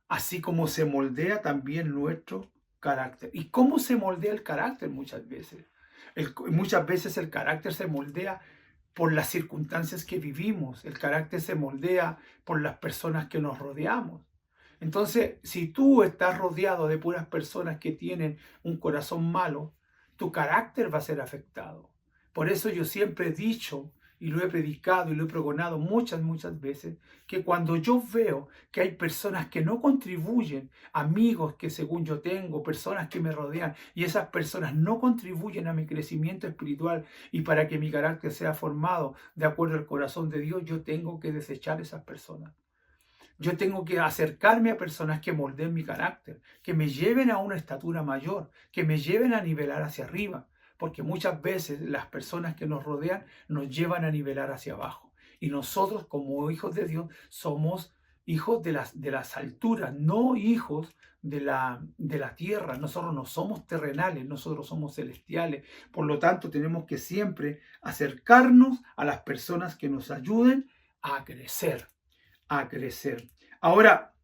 Así como se moldea también nuestro carácter. ¿Y cómo se moldea el carácter muchas veces? Muchas veces el carácter se moldea por las circunstancias que vivimos. El carácter se moldea por las personas que nos rodeamos. Entonces, si tú estás rodeado de puras personas que tienen un corazón malo, tu carácter va a ser afectado. Por eso yo siempre he dicho, y lo he predicado y lo he pregonado muchas veces, que cuando yo veo que hay personas que no contribuyen, amigos que según yo tengo, personas que me rodean, y esas personas no contribuyen a mi crecimiento espiritual y para que mi carácter sea formado de acuerdo al corazón de Dios, yo tengo que desechar esas personas. Yo tengo que acercarme a personas que moldeen mi carácter, que me lleven a una estatura mayor, que me lleven a nivelar hacia arriba, porque muchas veces las personas que nos rodean nos llevan a nivelar hacia abajo. Y nosotros como hijos de Dios somos hijos de las alturas, no hijos de la tierra. Nosotros no somos terrenales, nosotros somos celestiales. Por lo tanto, tenemos que siempre acercarnos a las personas que nos ayuden a crecer. Ahora,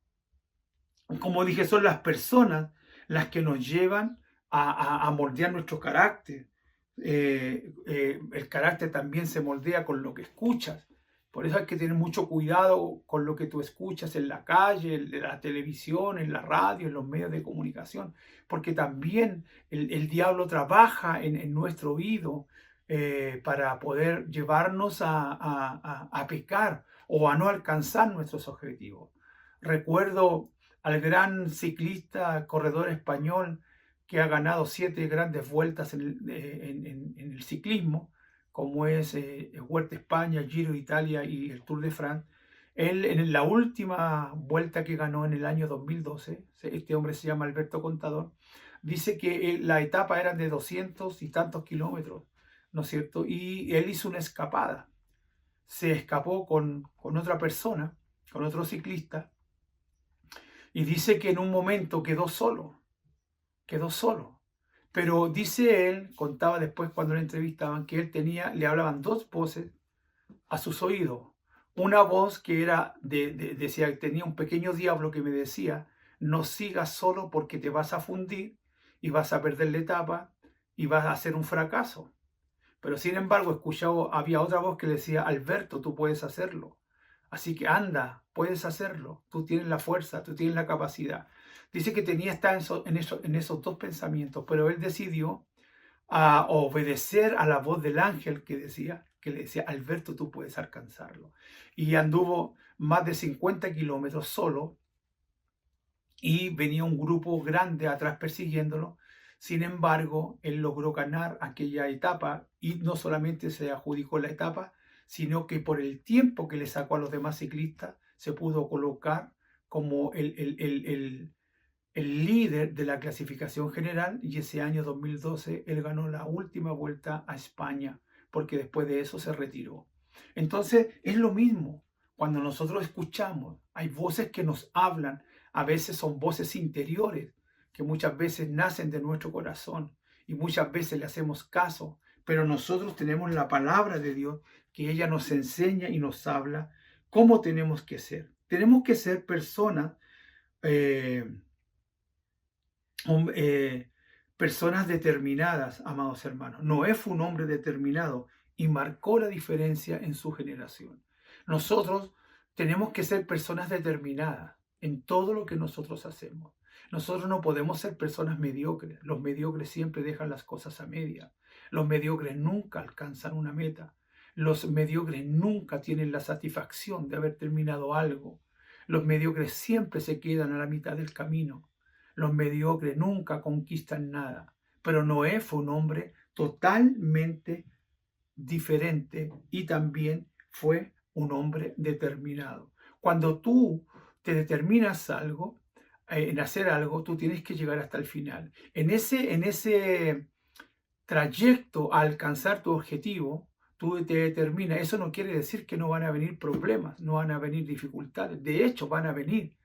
como dije, son las personas las que nos llevan a moldear nuestro carácter. El carácter también se moldea con lo que escuchas. Por eso hay que tener mucho cuidado con lo que tú escuchas en la calle, en la televisión, en la radio, en los medios de comunicación, porque también el diablo trabaja en nuestro oído para poder llevarnos a pecar o a no alcanzar nuestros objetivos. Recuerdo al gran ciclista, corredor español, que ha ganado 7 grandes vueltas en el ciclismo, como es Vuelta a España, Giro de Italia y el Tour de France. Él, en la última vuelta que ganó en el año 2012, este hombre se llama Alberto Contador, dice que la etapa era de 200 y tantos kilómetros, ¿no es cierto? Y él hizo una escapada. Se escapó con otra persona, con otro ciclista, y dice que en un momento quedó solo. Pero dice él, contaba después cuando le entrevistaban, que él le hablaban 2 voces a sus oídos. Una voz que era, decía, tenía un pequeño diablo que me decía, no sigas solo porque te vas a fundir y vas a perder la etapa y vas a hacer un fracaso. Pero sin embargo, había otra voz que le decía, Alberto, tú puedes hacerlo. Así que anda, puedes hacerlo. Tú tienes la fuerza, tú tienes la capacidad. Dice que estaba en esos 2 pensamientos, pero él decidió obedecer a la voz del ángel que le decía, Alberto, tú puedes alcanzarlo. Y anduvo más de 50 kilómetros solo y venía un grupo grande atrás persiguiéndolo. Sin embargo, él logró ganar aquella etapa y no solamente se adjudicó la etapa, sino que por el tiempo que le sacó a los demás ciclistas, se pudo colocar como el líder de la clasificación general, y ese año 2012 él ganó la última vuelta a España, porque después de eso se retiró. Entonces es lo mismo, cuando nosotros escuchamos, hay voces que nos hablan, a veces son voces interiores, que muchas veces nacen de nuestro corazón, y muchas veces le hacemos caso, pero nosotros tenemos la palabra de Dios, que ella nos enseña y nos habla cómo tenemos que ser. Tenemos que ser personas personas determinadas, amados hermanos. Noé fue un hombre determinado y marcó la diferencia en su generación. Nosotros tenemos que ser personas determinadas en todo lo que nosotros hacemos. Nosotros no podemos ser personas mediocres. Los mediocres siempre dejan las cosas a media. Los mediocres nunca alcanzan una meta. Los mediocres nunca tienen la satisfacción de haber terminado algo. Los mediocres siempre se quedan a la mitad del camino. Los mediocres nunca conquistan nada. Pero Noé fue un hombre totalmente diferente y también fue un hombre determinado. Cuando tú te determinas en hacer algo, tú tienes que llegar hasta el final. En ese trayecto a alcanzar tu objetivo, tú te determinas. Eso no quiere decir que no van a venir problemas, no van a venir dificultades. De hecho, van a venir.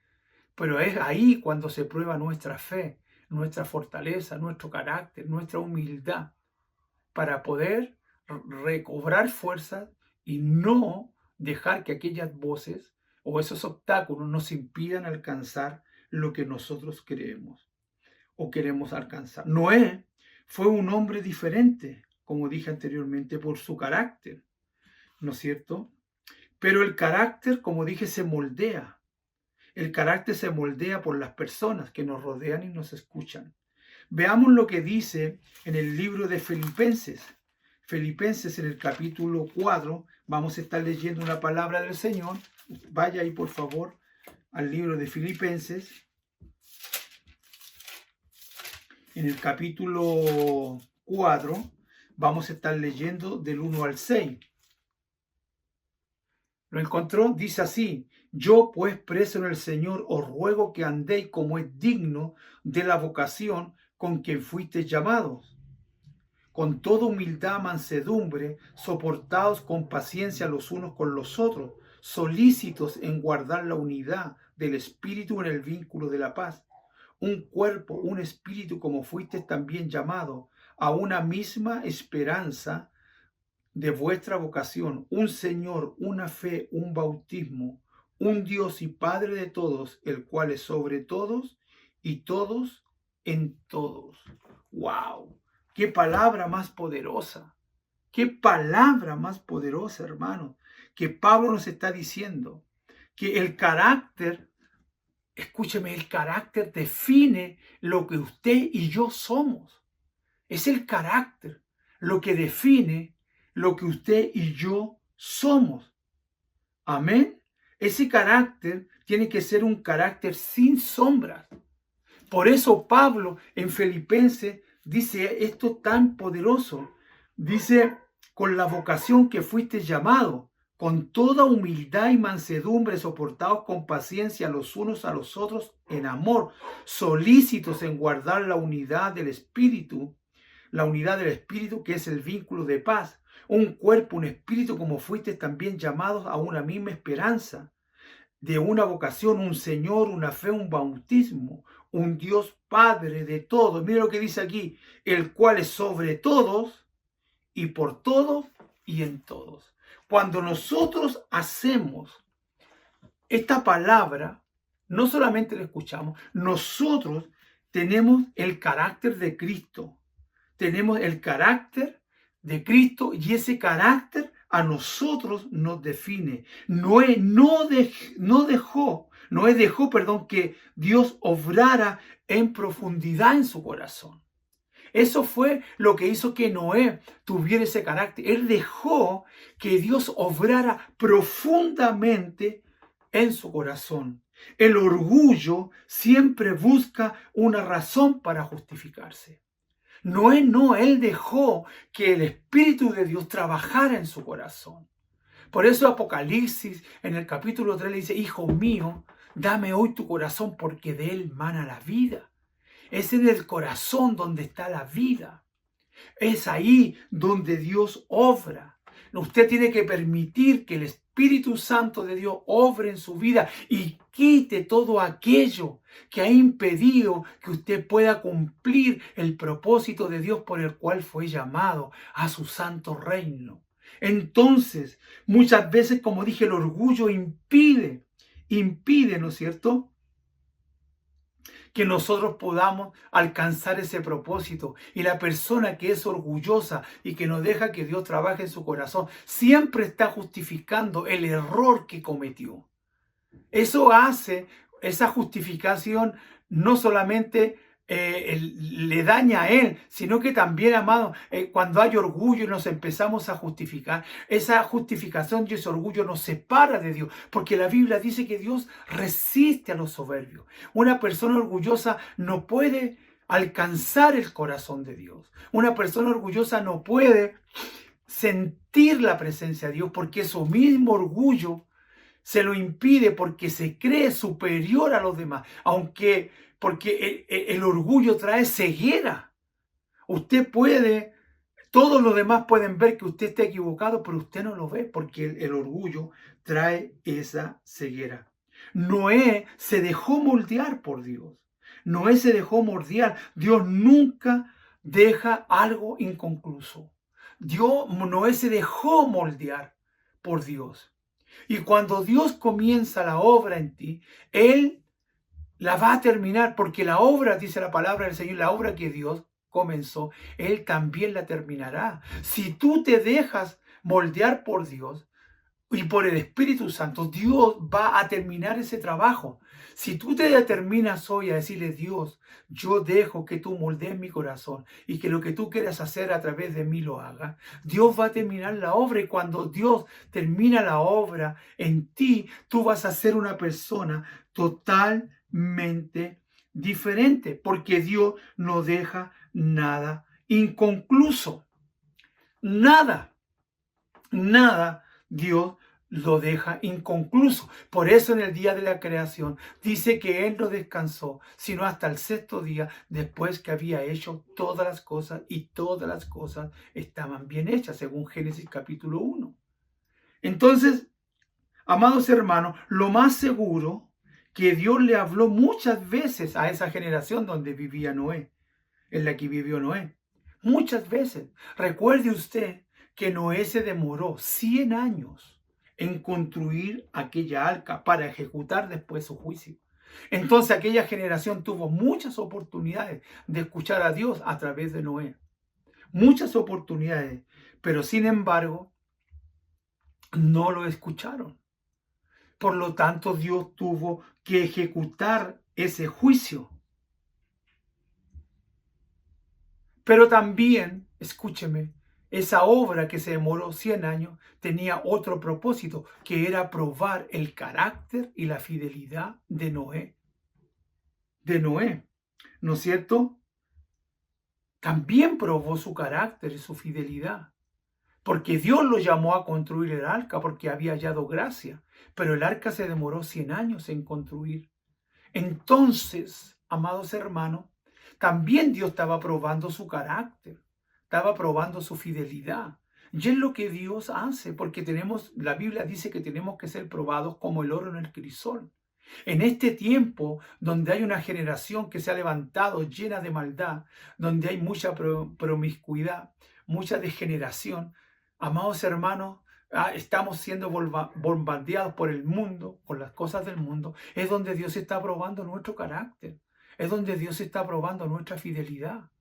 Pero es ahí cuando se prueba nuestra fe, nuestra fortaleza, nuestro carácter, nuestra humildad, para poder recobrar fuerzas y no dejar que aquellas voces o esos obstáculos nos impidan alcanzar lo que nosotros queremos o queremos alcanzar. Noé fue un hombre diferente, como dije anteriormente, por su carácter, ¿no es cierto? Pero el carácter, como dije, se moldea. El carácter se moldea por las personas que nos rodean y nos escuchan. Veamos lo que dice en el libro de Filipenses. Filipenses en el capítulo 4, vamos a estar leyendo una palabra del Señor. Vaya ahí por favor al libro de Filipenses. En el capítulo 4 vamos a estar leyendo del 1 al 6. ¿Lo encontró? Dice así: yo pues, preso en el Señor, os ruego que andéis como es digno de la vocación con que fuisteis llamados, con toda humildad, mansedumbre, soportaos con paciencia los unos con los otros, solícitos en guardar la unidad del Espíritu en el vínculo de la paz. Un cuerpo, un espíritu, como fuisteis también llamados, a una misma esperanza de vuestra vocación, un Señor, una fe, un bautismo, un Dios y Padre de todos, el cual es sobre todos y todos en todos. ¡Wow! ¡Qué palabra más poderosa! ¡Qué palabra más poderosa, hermanos! Que Pablo nos está diciendo que el carácter, escúcheme, el carácter define lo que usted y yo somos. Es el carácter lo que define lo que usted y yo somos. Amén. Ese carácter tiene que ser un carácter sin sombras. Por eso Pablo en Filipenses dice esto tan poderoso. Dice, con la vocación que fuiste llamado, con toda humildad y mansedumbre, soportados con paciencia los unos a los otros en amor, solícitos en guardar la unidad del Espíritu que es el vínculo de paz. Un cuerpo, un espíritu, como fuiste también llamados a una misma esperanza, de una vocación, un Señor, una fe, un bautismo, un Dios Padre de todos. Mira lo que dice aquí: el cual es sobre todos y por todos y en todos. Cuando nosotros hacemos esta palabra, no solamente la escuchamos, nosotros tenemos el carácter de Cristo. Tenemos el carácter de Cristo y ese carácter a nosotros nos define. Noé dejó que Dios obrara en profundidad en su corazón. Eso fue lo que hizo que Noé tuviera ese carácter. Él dejó que Dios obrara profundamente en su corazón. El orgullo siempre busca una razón para justificarse. Noé no, él dejó que el Espíritu de Dios trabajara en su corazón. Por eso Apocalipsis en el capítulo 3 le dice: hijo mío, dame hoy tu corazón porque de él mana la vida. Es en el corazón donde está la vida. Es ahí donde Dios obra. Usted tiene que permitir que el Espíritu Santo de Dios obre en su vida y quite todo aquello que ha impedido que usted pueda cumplir el propósito de Dios por el cual fue llamado a su santo reino. Entonces, muchas veces, como dije, el orgullo impide, ¿no es cierto?, que nosotros podamos alcanzar ese propósito. Y la persona que es orgullosa y que no deja que Dios trabaje en su corazón, siempre está justificando el error que cometió. Eso hace, esa justificación no solamente le daña a él, sino que también, amado, cuando hay orgullo y nos empezamos a justificar, esa justificación y ese orgullo nos separa de Dios, porque la Biblia dice que Dios resiste a los soberbios. Una persona orgullosa no puede alcanzar el corazón de Dios. Una persona orgullosa no puede sentir la presencia de Dios, porque su mismo orgullo se lo impide, porque se cree superior a los demás, porque el orgullo trae ceguera. Todos los demás pueden ver que usted está equivocado, pero usted no lo ve, porque el orgullo trae esa ceguera. Noé se dejó moldear por Dios. Noé se dejó moldear. Dios nunca deja algo inconcluso. Noé se dejó moldear por Dios. Y cuando Dios comienza la obra en ti, Él la va a terminar, porque la obra, dice la palabra del Señor, la obra que Dios comenzó, Él también la terminará. Si tú te dejas moldear por Dios y por el Espíritu Santo, Dios va a terminar ese trabajo. Si tú te determinas hoy a decirle, Dios, yo dejo que tú moldees mi corazón y que lo que tú quieras hacer a través de mí lo hagas, Dios va a terminar la obra, y cuando Dios termina la obra en ti, tú vas a ser una persona totalmente diferente, porque Dios no deja nada inconcluso. Nada Dios lo deja inconcluso. Por eso en el día de la creación dice que Él no descansó, sino hasta el sexto día, después que había hecho todas las cosas, y todas las cosas estaban bien hechas, según Génesis capítulo 1. Entonces, amados hermanos, lo más seguro que Dios le habló muchas veces a esa generación donde vivía Noé, en la que vivió Noé. Muchas veces. Recuerde usted que Noé se demoró 100 años en construir aquella arca para ejecutar después su juicio. Entonces aquella generación tuvo muchas oportunidades de escuchar a Dios a través de Noé. Muchas oportunidades, pero sin embargo no lo escucharon. Por lo tanto, Dios tuvo que ejecutar ese juicio. Pero también, escúcheme, esa obra que se demoró 100 años tenía otro propósito, que era probar el carácter y la fidelidad de Noé. ¿No es cierto? También probó su carácter y su fidelidad, porque Dios lo llamó a construir el arca porque había hallado gracia, pero el arca se demoró 100 años en construir. Entonces, amados hermanos, también Dios estaba probando su carácter, estaba probando su fidelidad. Y es lo que Dios hace, porque la Biblia dice que tenemos que ser probados como el oro en el crisol. En este tiempo donde hay una generación que se ha levantado llena de maldad, donde hay mucha promiscuidad, mucha degeneración, amados hermanos, estamos siendo bombardeados por el mundo, por las cosas del mundo. Es donde Dios está probando nuestro carácter, es donde Dios está probando nuestra fidelidad.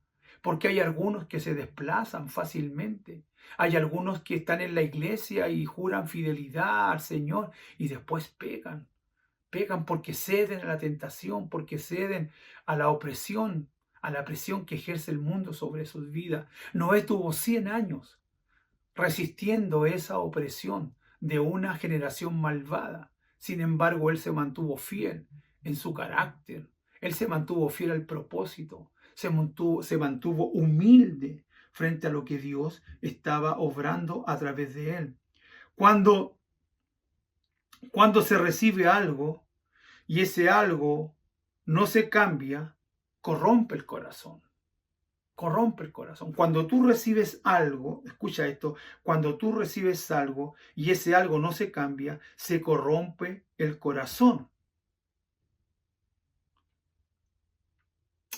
Porque hay algunos que se desplazan fácilmente. Hay algunos que están en la iglesia y juran fidelidad al Señor y después pecan. Pecan porque ceden a la tentación, porque ceden a la opresión, a la presión que ejerce el mundo sobre sus vidas. Noé tuvo 100 años resistiendo esa opresión de una generación malvada. Sin embargo, él se mantuvo fiel en su carácter. Él se mantuvo fiel al propósito. Se mantuvo humilde frente a lo que Dios estaba obrando a través de él. Cuando se recibe algo y ese algo no se cambia, corrompe el corazón. Corrompe el corazón. Cuando tú recibes algo, escucha esto, cuando tú recibes algo y ese algo no se cambia, se corrompe el corazón.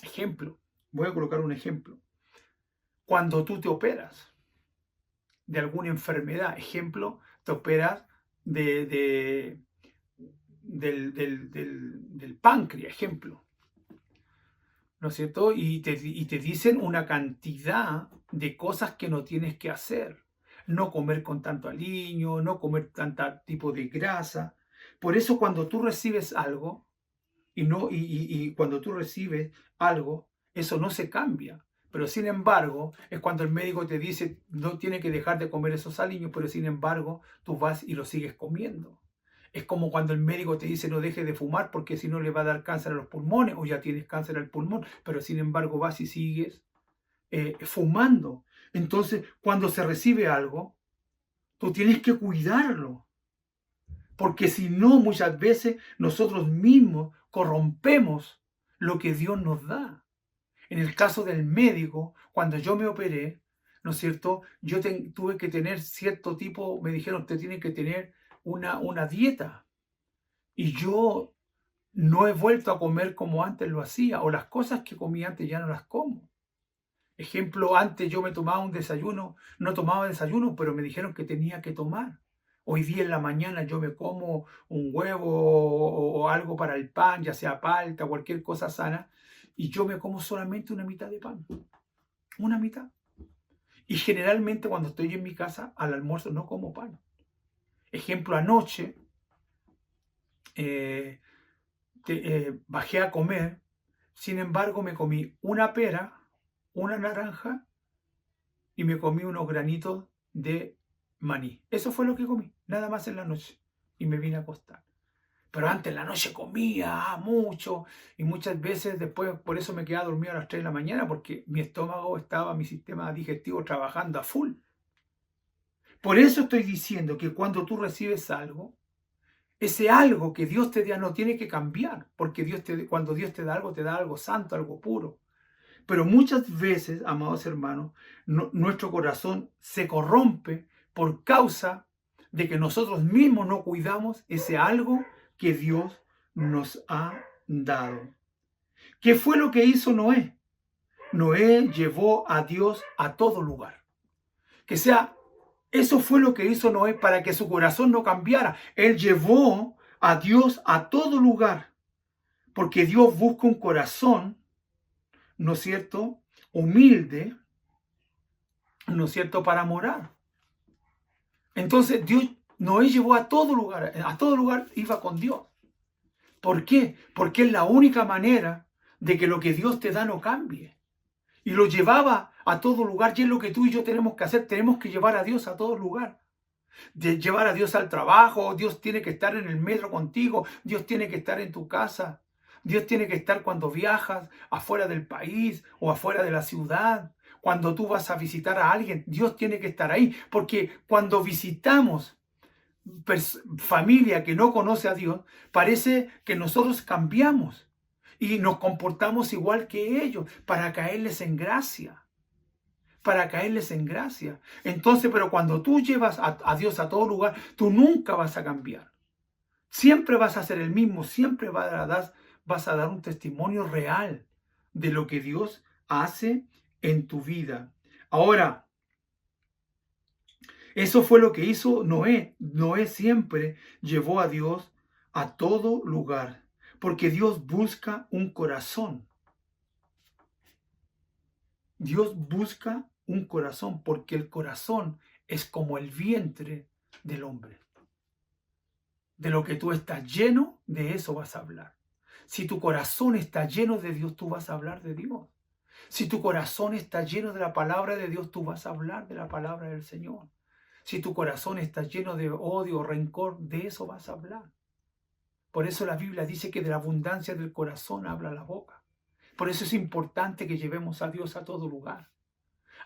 Ejemplo. Voy a colocar un ejemplo. Cuando tú te operas de alguna enfermedad, ejemplo, te operas del páncreas, ejemplo, ¿no es cierto? Y te dicen una cantidad de cosas que no tienes que hacer. No comer con tanto aliño, no comer tanto tipo de grasa. Por eso cuando tú recibes algo, cuando tú recibes algo, eso no se cambia. Pero sin embargo, es cuando el médico te dice, no tienes que dejar de comer esos aliños, pero sin embargo, tú vas y los sigues comiendo. Es como cuando el médico te dice, no dejes de fumar, porque si no le va a dar cáncer a los pulmones, o ya tienes cáncer al pulmón, pero sin embargo vas y sigues fumando. Entonces, cuando se recibe algo, tú tienes que cuidarlo. Porque si no, muchas veces nosotros mismos corrompemos lo que Dios nos da. En el caso del médico, cuando yo me operé, ¿no es cierto? Yo tuve que tener cierto tipo, me dijeron, usted tiene que tener una dieta. Y yo no he vuelto a comer como antes lo hacía, o las cosas que comía antes ya no las como. Ejemplo, antes yo me tomaba un desayuno, no tomaba desayuno, pero me dijeron que tenía que tomar Hoy día en la mañana yo me como un huevo o algo para el pan, ya sea palta, cualquier cosa sana, y yo me como solamente una mitad de pan. Una mitad. Y generalmente cuando estoy en mi casa, al almuerzo no como pan. Ejemplo, anoche bajé a comer, sin embargo me comí una pera, una naranja y me comí unos granitos de maní. Eso fue lo que comí, nada más en la noche. Y me vine a acostar. Pero antes en la noche comía mucho y muchas veces después por eso me quedaba dormido a las 3 de la mañana porque mi estómago estaba, mi sistema digestivo trabajando a full. Por eso estoy diciendo que cuando tú recibes algo, ese algo que Dios te da no tiene que cambiar, porque cuando Dios te da algo santo, algo puro. Pero muchas veces, amados hermanos, nuestro corazón se corrompe por causa de que nosotros mismos no cuidamos ese algo que Dios nos ha dado. ¿Qué fue lo que hizo Noé? Noé llevó a Dios a todo lugar. Eso fue lo que hizo Noé para que su corazón no cambiara. Él llevó a Dios a todo lugar, porque Dios busca un corazón, ¿no es cierto?, humilde, ¿no es cierto?, para morar. Entonces Noé llevó a todo lugar iba con Dios. ¿Por qué? Porque es la única manera de que lo que Dios te da no cambie. Y lo llevaba a todo lugar, y es lo que tú y yo tenemos que hacer, tenemos que llevar a Dios a todo lugar. De llevar a Dios al trabajo, Dios tiene que estar en el metro contigo, Dios tiene que estar en tu casa, Dios tiene que estar cuando viajas afuera del país o afuera de la ciudad. Cuando tú vas a visitar a alguien, Dios tiene que estar ahí, porque cuando visitamos familia que no conoce a Dios, parece que nosotros cambiamos y nos comportamos igual que ellos para caerles en gracia. Entonces, pero cuando tú llevas a Dios a todo lugar, tú nunca vas a cambiar. Siempre vas a ser el mismo, siempre vas a dar un testimonio real de lo que Dios hace en tu vida. Ahora, eso fue lo que hizo Noé. Noé siempre llevó a Dios a todo lugar, porque Dios busca un corazón. Dios busca un corazón, porque el corazón es como el vientre del hombre. De lo que tú estás lleno, de eso vas a hablar. Si tu corazón está lleno de Dios, tú vas a hablar de Dios. Si tu corazón está lleno de la palabra de Dios, tú vas a hablar de la palabra del Señor. Si tu corazón está lleno de odio o rencor, de eso vas a hablar. Por eso la Biblia dice que de la abundancia del corazón habla la boca. Por eso es importante que llevemos a Dios a todo lugar.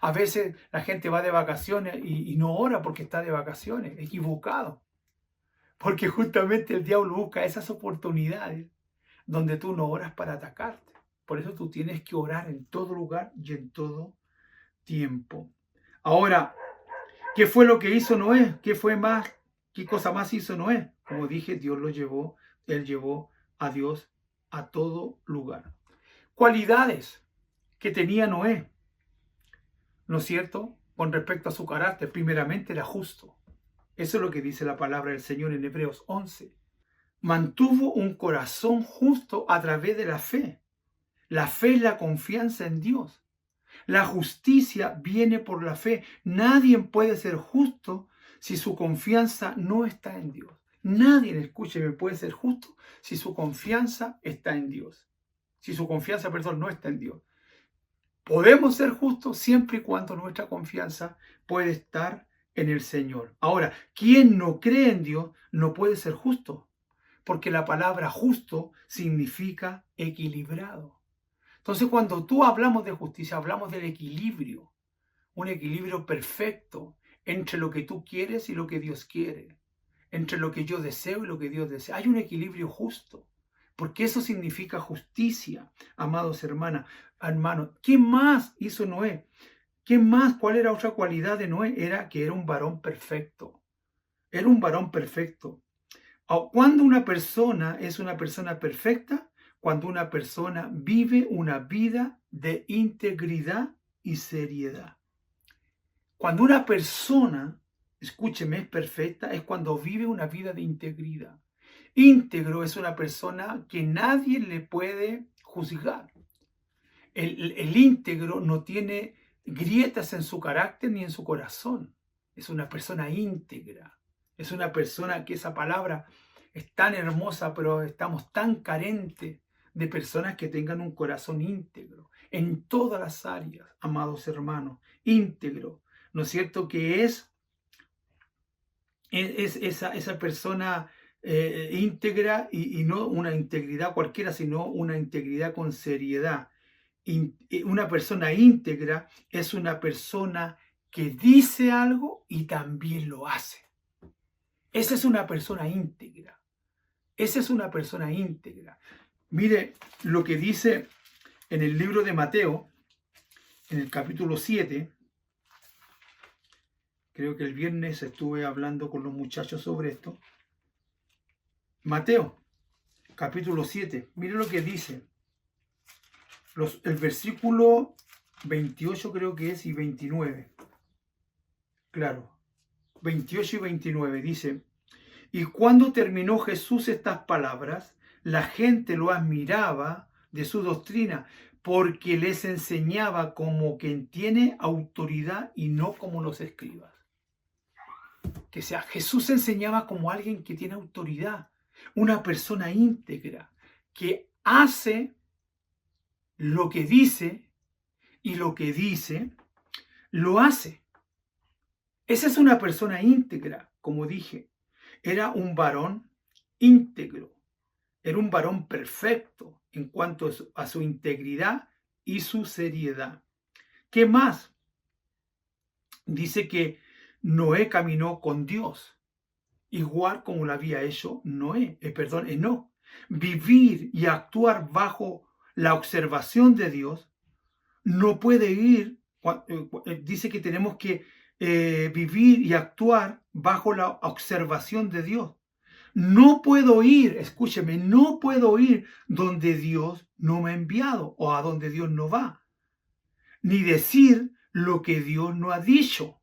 A veces la gente va de vacaciones y no ora porque está de vacaciones, equivocado. Porque justamente el diablo busca esas oportunidades donde tú no oras para atacarte. Por eso tú tienes que orar en todo lugar y en todo tiempo. Ahora, ¿qué fue lo que hizo Noé? ¿Qué cosa más hizo Noé? Como dije, él llevó a Dios a todo lugar. Cualidades que tenía Noé, ¿no es cierto?, con respecto a su carácter. Primeramente era justo. Eso es lo que dice la palabra del Señor en Hebreos 11. Mantuvo un corazón justo a través de la fe. La fe es la confianza en Dios. La justicia viene por la fe. Nadie puede ser justo si su confianza no está en Dios. Nadie, escúcheme, puede ser justo si su confianza está en Dios. Si su confianza, no está en Dios. Podemos ser justos siempre y cuando nuestra confianza puede estar en el Señor. Ahora, quien no cree en Dios no puede ser justo, porque la palabra justo significa equilibrado. Entonces, cuando tú hablamos de justicia, hablamos del equilibrio, un equilibrio perfecto entre lo que tú quieres y lo que Dios quiere, entre lo que yo deseo y lo que Dios desea. Hay un equilibrio justo, porque eso significa justicia, amados hermanos. ¿Qué más hizo Noé? ¿Qué más? ¿Cuál era otra cualidad de Noé? Era que era un varón perfecto. Era un varón perfecto. ¿Cuándo una persona es una persona perfecta? Cuando una persona vive una vida de integridad y seriedad. Cuando una persona escúcheme, es perfecta, es cuando vive una vida de integridad. Íntegro es una persona que nadie le puede juzgar. El íntegro no tiene grietas en su carácter ni en su corazón. Es una persona íntegra. Es una persona que esa palabra es tan hermosa, pero estamos tan carentes de personas que tengan un corazón íntegro en todas las áreas, amados hermanos. Íntegro, ¿no es cierto? Que es esa persona íntegra y no una integridad cualquiera, sino una integridad con seriedad. Una persona íntegra es una persona que dice algo y también lo hace. Esa es una persona íntegra. Esa es una persona íntegra. Mire lo que dice en el libro de Mateo, en el capítulo 7. Creo que el viernes estuve hablando con los muchachos sobre esto. Mateo, capítulo 7. Mire lo que dice. El versículo 28 creo que es y 29. Claro, 28 y 29 dice: y cuando terminó Jesús estas palabras, la gente lo admiraba de su doctrina, porque les enseñaba como quien tiene autoridad y no como los escribas. Que sea, Jesús enseñaba como alguien que tiene autoridad, una persona íntegra, que hace lo que dice y lo que dice, lo hace. Esa es una persona íntegra, como dije. Era un varón íntegro. Era un varón perfecto en cuanto a su integridad y su seriedad. ¿Qué más? Dice que Noé caminó con Dios, igual como lo había hecho Enoc. Vivir y actuar bajo la observación de Dios no puede ir, dice que tenemos que vivir y actuar bajo la observación de Dios. No puedo ir, escúcheme, no puedo ir donde Dios no me ha enviado o a donde Dios no va, ni decir lo que Dios no ha dicho,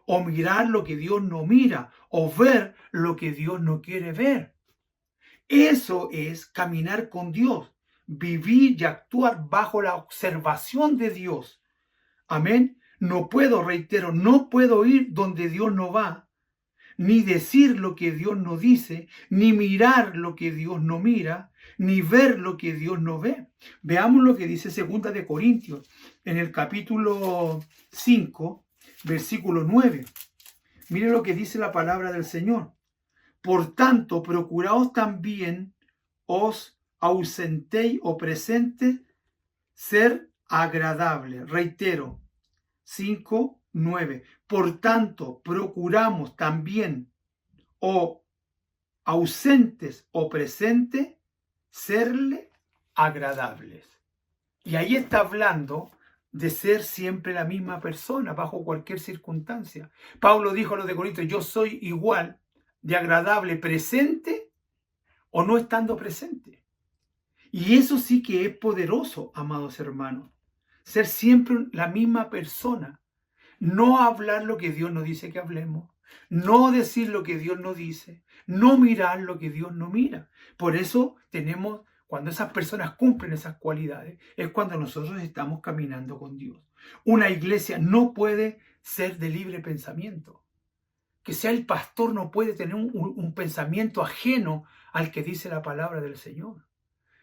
o mirar lo que Dios no mira, o ver lo que Dios no quiere ver. Eso es caminar con Dios, vivir y actuar bajo la observación de Dios. Amén. No puedo, reitero, no puedo ir donde Dios no va, ni decir lo que Dios no dice, ni mirar lo que Dios no mira, ni ver lo que Dios no ve. Veamos lo que dice 2 de Corintios, en el capítulo 5, versículo 9. Mire lo que dice la palabra del Señor. Por tanto, procuraos también os ausentéis o presentes ser agradable. Reitero, 5:9. Por tanto, procuramos también o ausentes o presentes serle agradables. Y ahí está hablando de ser siempre la misma persona bajo cualquier circunstancia. Pablo dijo a los de Corinto: yo soy igual de agradable presente o no estando presente. Y eso sí que es poderoso, amados hermanos. Ser siempre la misma persona. No hablar lo que Dios nos dice que hablemos. No decir lo que Dios nos dice. No mirar lo que Dios no mira. Por eso tenemos, cuando esas personas cumplen esas cualidades, es cuando nosotros estamos caminando con Dios. Una iglesia no puede ser de libre pensamiento. Que sea el pastor no puede tener un pensamiento ajeno al que dice la palabra del Señor.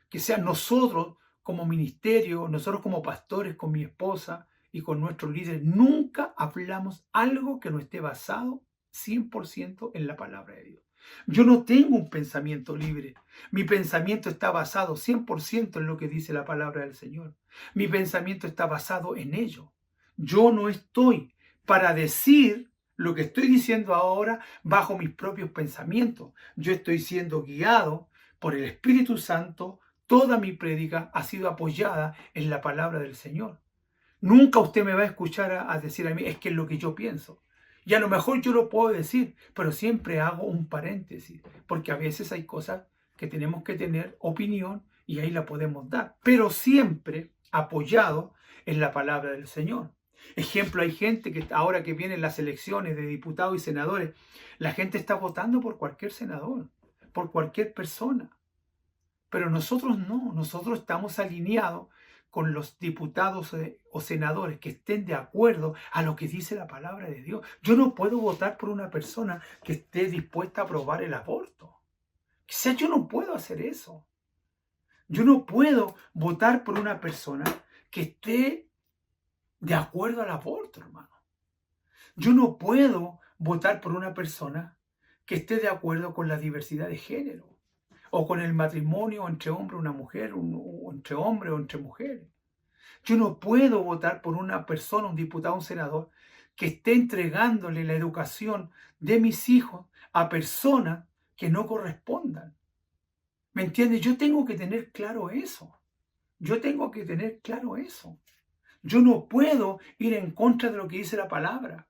Que sea nosotros como ministerio, nosotros como pastores, con mi esposa y con nuestros líderes, nunca hablamos algo que no esté basado 100% en la palabra de Dios. Yo no tengo un pensamiento libre. Mi pensamiento está basado 100% en lo que dice la palabra del Señor. Mi pensamiento está basado en ello. Yo no estoy para decir lo que estoy diciendo ahora bajo mis propios pensamientos. Yo estoy siendo guiado por el Espíritu Santo. Toda mi prédica ha sido apoyada en la palabra del Señor. Nunca usted me va a escuchar a decir a mí, es que es lo que yo pienso. Y a lo mejor yo lo puedo decir, pero siempre hago un paréntesis, porque a veces hay cosas que tenemos que tener opinión y ahí la podemos dar, pero siempre apoyado en la palabra del Señor. Ejemplo, hay gente que ahora que vienen las elecciones de diputados y senadores, la gente está votando por cualquier senador, por cualquier persona. Pero nosotros no, nosotros estamos alineados con los diputados o senadores que estén de acuerdo a lo que dice la palabra de Dios. Yo no puedo votar por una persona que esté dispuesta a aprobar el aborto. Quizás yo no puedo hacer eso. Yo no puedo votar por una persona que esté de acuerdo al aborto, hermano. Yo no puedo votar por una persona que esté de acuerdo con la diversidad de género, o con el matrimonio entre hombre y una mujer, o entre hombre o entre mujeres. Yo no puedo votar por una persona, un diputado, un senador, que esté entregándole la educación de mis hijos a personas que no correspondan. ¿Me entiendes? Yo tengo que tener claro eso. Yo tengo que tener claro eso. Yo no puedo ir en contra de lo que dice la palabra,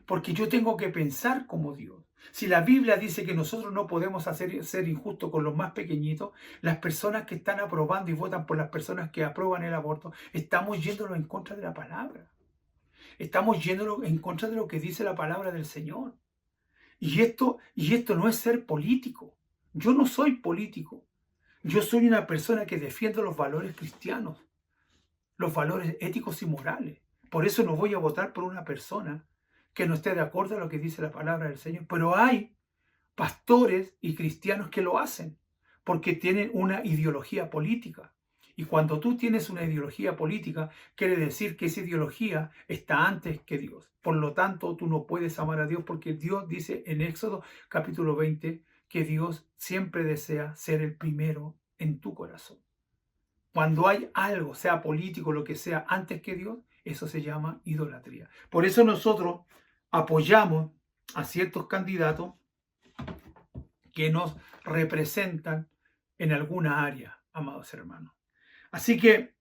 porque yo tengo que pensar como Dios. Si la Biblia dice que nosotros no podemos ser injustos con los más pequeñitos, las personas que están aprobando y votan por las personas que aprueban el aborto, estamos yéndolo en contra de la palabra. Estamos yéndolo en contra de lo que dice la palabra del Señor. Y esto no es ser político. Yo no soy político. Yo soy una persona que defiende los valores cristianos, los valores éticos y morales. Por eso no voy a votar por una persona que no esté de acuerdo a lo que dice la palabra del Señor. Pero hay pastores y cristianos que lo hacen porque tienen una ideología política. Y cuando tú tienes una ideología política, quiere decir que esa ideología está antes que Dios. Por lo tanto, tú no puedes amar a Dios porque Dios dice en Éxodo capítulo 20 que Dios siempre desea ser el primero en tu corazón. Cuando hay algo, sea político, lo que sea, antes que Dios, eso se llama idolatría. Por eso nosotros apoyamos a ciertos candidatos que nos representan en alguna área, amados hermanos. Así que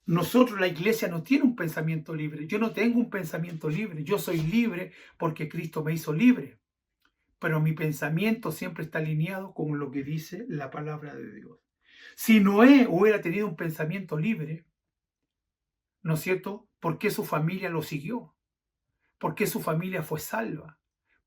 nosotros, la iglesia, no tiene un pensamiento libre. Yo no tengo un pensamiento libre. Yo soy libre porque Cristo me hizo libre. Pero mi pensamiento siempre está alineado con lo que dice la palabra de Dios. Si Noé hubiera tenido un pensamiento libre, ¿no es cierto? ¿Por qué su familia lo siguió? ¿Por qué su familia fue salva?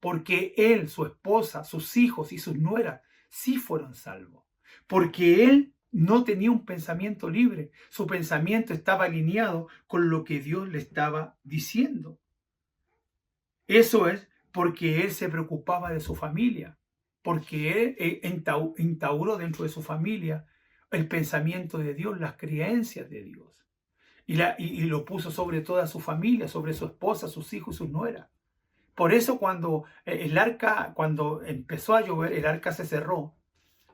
Porque él, su esposa, sus hijos y sus nueras sí fueron salvos. Porque él no tenía un pensamiento libre. Su pensamiento estaba alineado con lo que Dios le estaba diciendo. Eso es porque él se preocupaba de su familia. Porque él instauró dentro de su familia el pensamiento de Dios, las creencias de Dios. Y lo puso sobre toda su familia, sobre su esposa, sus hijos y sus nueras. Por eso cuando cuando empezó a llover, el arca se cerró,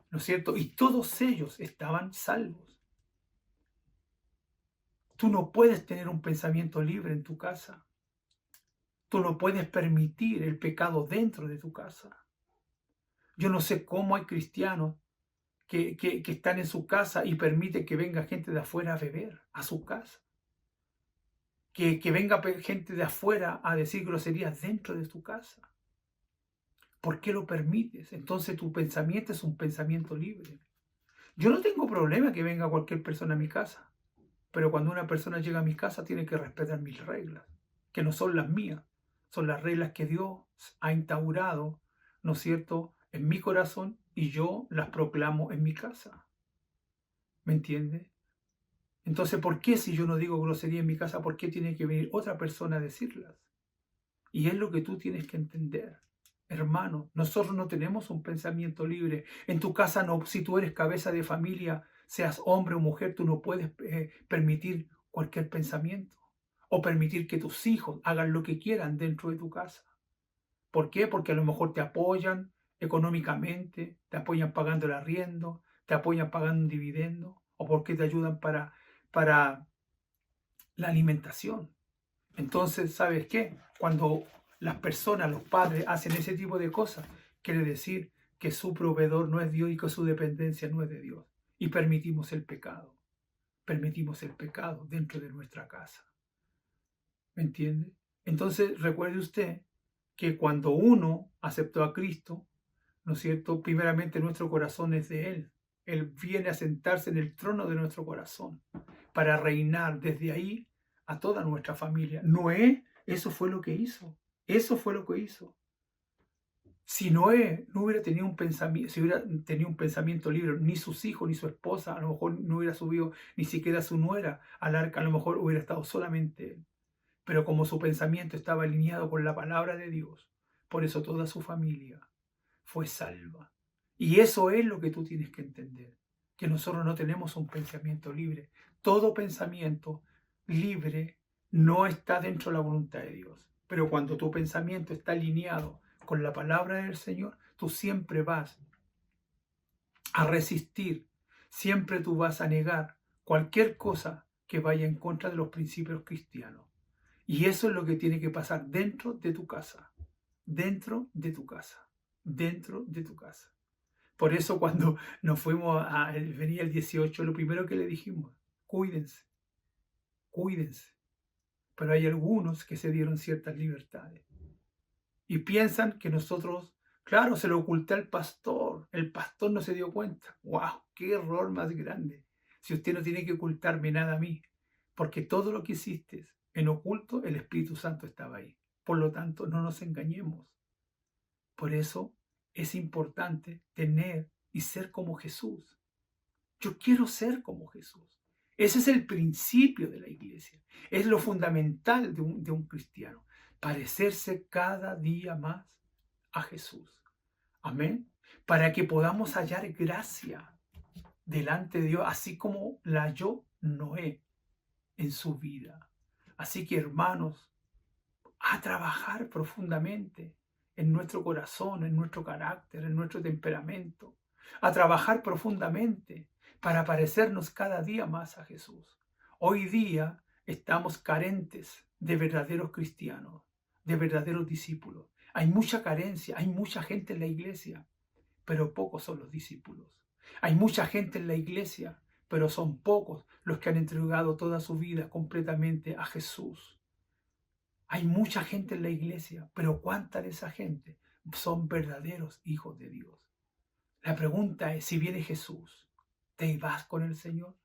¿no es cierto? Y todos ellos estaban salvos. Tú no puedes tener un pensamiento libre en tu casa. Tú no puedes permitir el pecado dentro de tu casa. Yo no sé cómo hay cristianos que están en su casa y permiten que venga gente de afuera a beber a su casa. Que venga gente de afuera a decir groserías dentro de tu casa. ¿Por qué lo permites? Entonces tu pensamiento es un pensamiento libre. Yo no tengo problema que venga cualquier persona a mi casa, pero cuando una persona llega a mi casa tiene que respetar mis reglas, que no son las mías, son las reglas que Dios ha instaurado, ¿no es cierto?, en mi corazón y yo las proclamo en mi casa. ¿Me entiende? Entonces, ¿por qué si yo no digo grosería en mi casa, por qué tiene que venir otra persona a decirlas? Y es lo que tú tienes que entender. Hermano, nosotros no tenemos un pensamiento libre. En tu casa, no, si tú eres cabeza de familia, seas hombre o mujer, tú no puedes permitir cualquier pensamiento o permitir que tus hijos hagan lo que quieran dentro de tu casa. ¿Por qué? Porque a lo mejor te apoyan económicamente, te apoyan pagando el arriendo, te apoyan pagando un dividendo, o porque te ayudan para la alimentación. Entonces, ¿sabes qué? Cuando las personas, los padres, hacen ese tipo de cosas, quiere decir que su proveedor no es Dios y que su dependencia no es de Dios. Y permitimos el pecado. Permitimos el pecado dentro de nuestra casa. ¿Me entiende? Entonces, recuerde usted que cuando uno aceptó a Cristo, ¿no es cierto? Primeramente nuestro corazón es de Él. Él viene a sentarse en el trono de nuestro corazón para reinar desde ahí a toda nuestra familia. Noé, eso fue lo que hizo. Eso fue lo que hizo. Si Noé no hubiera tenido un pensamiento, si hubiera tenido un pensamiento libre, ni sus hijos, ni su esposa, a lo mejor no hubiera subido ni siquiera su nuera al arca, a lo mejor hubiera estado solamente él. Pero como su pensamiento estaba alineado con la palabra de Dios, por eso toda su familia fue salva. Y eso es lo que tú tienes que entender, que nosotros no tenemos un pensamiento libre. Todo pensamiento libre no está dentro de la voluntad de Dios. Pero cuando tu pensamiento está alineado con la palabra del Señor, tú siempre vas a resistir, siempre tú vas a negar cualquier cosa que vaya en contra de los principios cristianos. Y eso es lo que tiene que pasar dentro de tu casa, dentro de tu casa, dentro de tu casa. Por eso cuando nos fuimos venía el 18, lo primero que le dijimos, cuídense, cuídense. Pero hay algunos que se dieron ciertas libertades y piensan que nosotros, claro, se lo oculté al pastor, el pastor no se dio cuenta. ¡Wow! ¡Qué error más grande! Si usted no tiene que ocultarme nada a mí, porque todo lo que hiciste en oculto, el Espíritu Santo estaba ahí. Por lo tanto, no nos engañemos. Por eso es importante tener y ser como Jesús. Yo quiero ser como Jesús. Ese es el principio de la iglesia. Es lo fundamental de un cristiano. Parecerse cada día más a Jesús. Amén. Para que podamos hallar gracia delante de Dios, así como la halló Noé en su vida. Así que, hermanos, a trabajar profundamente en nuestro corazón, en nuestro carácter, en nuestro temperamento. A trabajar profundamente para parecernos cada día más a Jesús. Hoy día estamos carentes de verdaderos cristianos, de verdaderos discípulos. Hay mucha carencia, hay mucha gente en la iglesia, pero pocos son los discípulos. Hay mucha gente en la iglesia, pero son pocos los que han entregado toda su vida completamente a Jesús. Hay mucha gente en la iglesia, pero ¿cuánta de esa gente son verdaderos hijos de Dios? La pregunta es, si viene Jesús, ¿te vas con el Señor?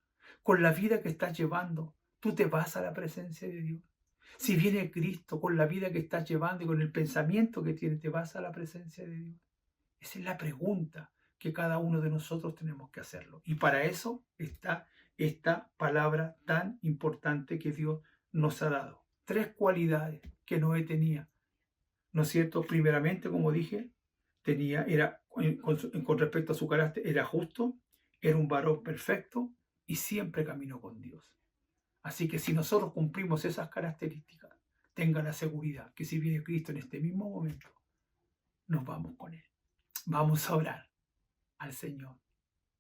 Con la vida que estás llevando, ¿tú te vas a la presencia de Dios? Si viene Cristo, con la vida que estás llevando y con el pensamiento que tienes, ¿te vas a la presencia de Dios? Esa es la pregunta que cada uno de nosotros tenemos que hacerlo. Y para eso está esta palabra tan importante que Dios nos ha dado. 3 cualidades que Noé tenía, ¿no es cierto? Primeramente, como dije, con respecto a su carácter, era justo, era un varón perfecto y siempre caminó con Dios. Así que si nosotros cumplimos esas características, tenga la seguridad que si viene Cristo en este mismo momento, nos vamos con Él. Vamos a orar al Señor